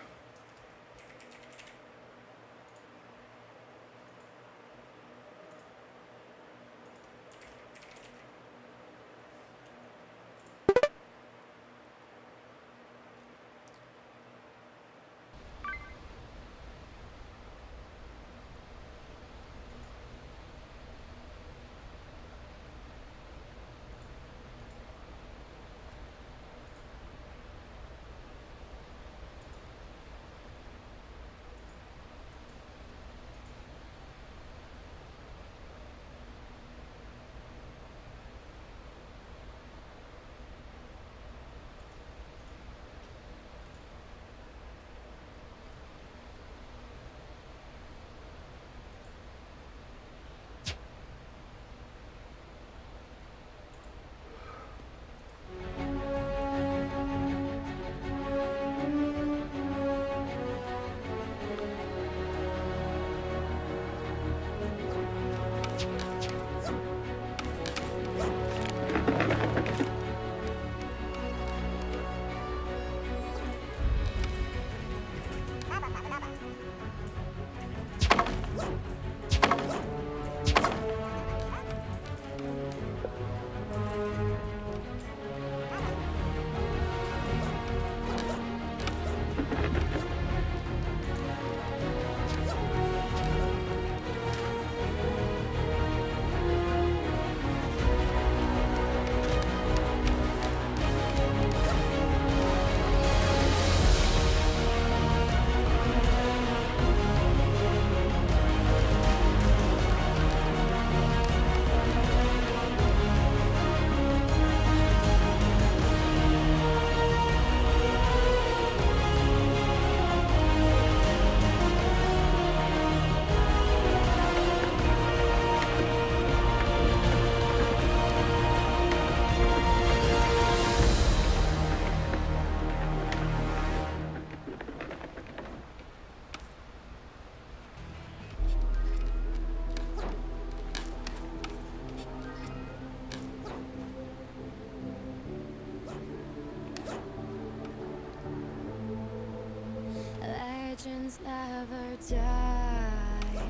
never die.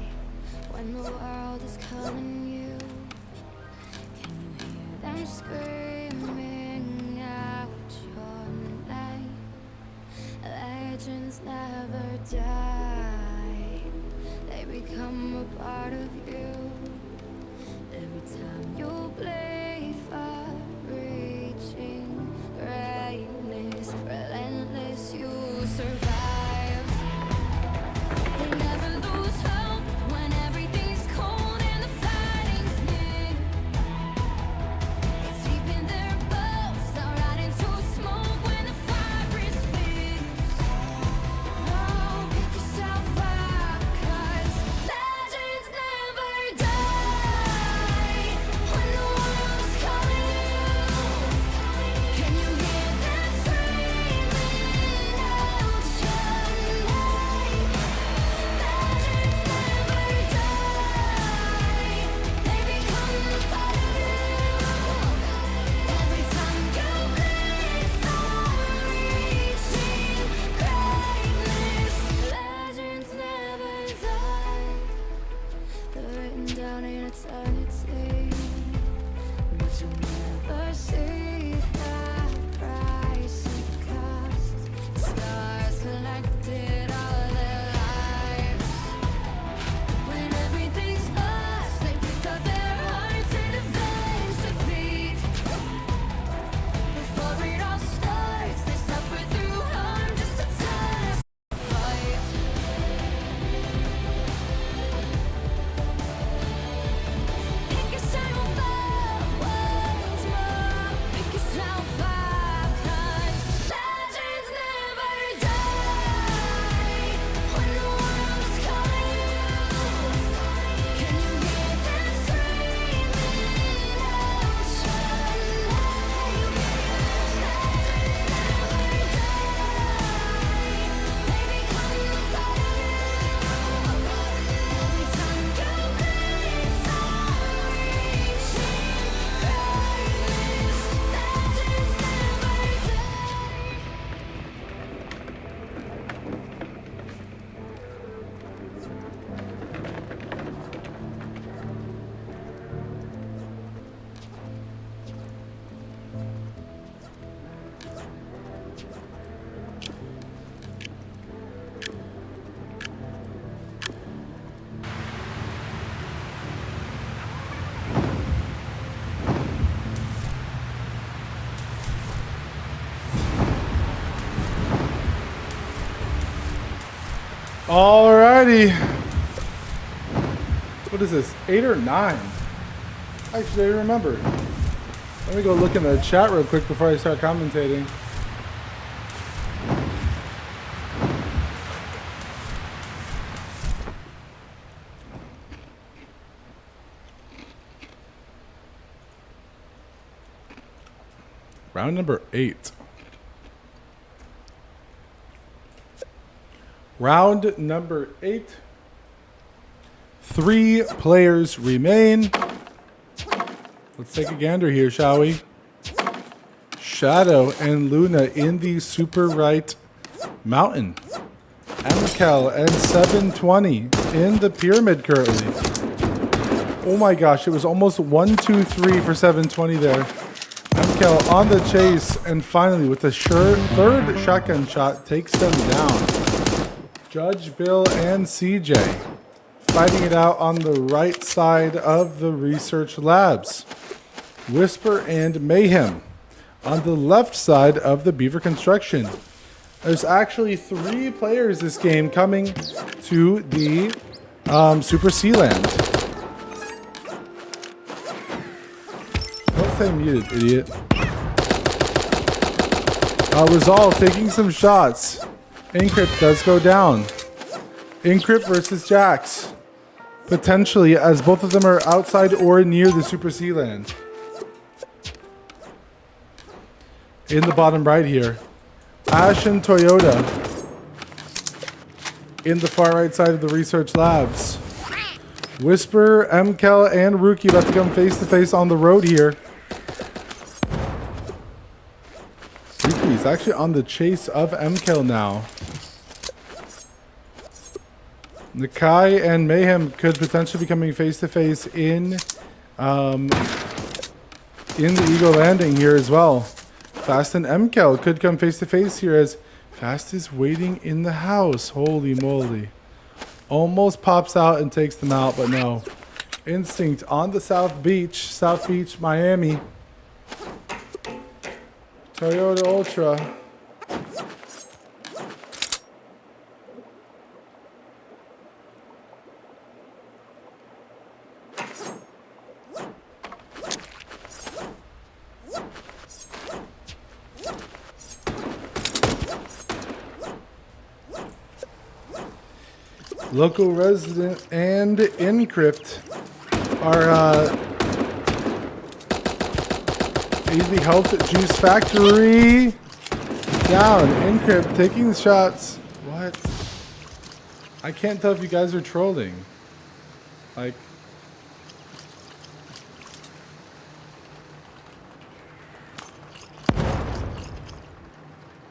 When the world is calling you, can you hear them screaming out your name? Legends never die. They become a part of you. Every time you play for reaching greatness, relentless, you survive. They never lose hope when everything's cold and the fighting's near. It's deep in their bones, they'll ride into smoke when the fire is fierce. Oh, pick yourself up, 'cause legends never die. When the world's calling you, can you hear them screaming out your name? Legends never die. They become a part of you. Every time you bleed for reaching greatness, legends never die. They're written down in eternity, but you'll never see the price it costs. Stars collected all their lives. When everything's lost, they pick up their hearts and avenge defeat. Before it all starts, they suffer through harm just to test the fight. Pick yourself up once more. Pick yourself up, 'cause legends never die. When the world's calling you, can you hear them screaming out your name? Legends never die. They become a part of you. Every time you bleed for reaching greatness, legends never die. Alrighty. What is this? 8 or 9? Actually, I remember. Let me go look in the chat real quick before I start commentating. Round number 8. Round number 8. 3 players remain. Let's take a gander here, shall we? Shadow and Luna in the super right mountain. Amkel and 720 in the pyramid currently. Oh my gosh, it was almost 1-2-3 for 720 there. Amkel on the chase, and finally with the third shotgun shot takes them down. Judge, Bill, and CJ fighting it out on the right side of the research labs. Whisper and Mayhem on the left side of the Beaver Construction. There's actually 3 players this game coming to the Super Sealand. Don't stay muted, idiot. Resolve taking some shots. Encrypt does go down. Encrypt versus Jax. Potentially, as both of them are outside or near the Super Sealand. In the bottom right here. Ash and Toyota. In the far right side of the research labs. Whisper, Mkel, and Rookie about to come face to face on the road here. Rookie's actually on the chase of Mkel now. Nakai and Mayhem could potentially be coming face to face in the Eagle Landing here as well. Fast and MKL could come face to face here as Fast is waiting in the house. Holy moly. Almost pops out and takes them out, but no. Instinct on the South Beach, Miami. Toyota Ultra. Local resident and Encrypt are AV Health Juice Factory down. Encrypt taking the shots. What? I can't tell if you guys are trolling. Like,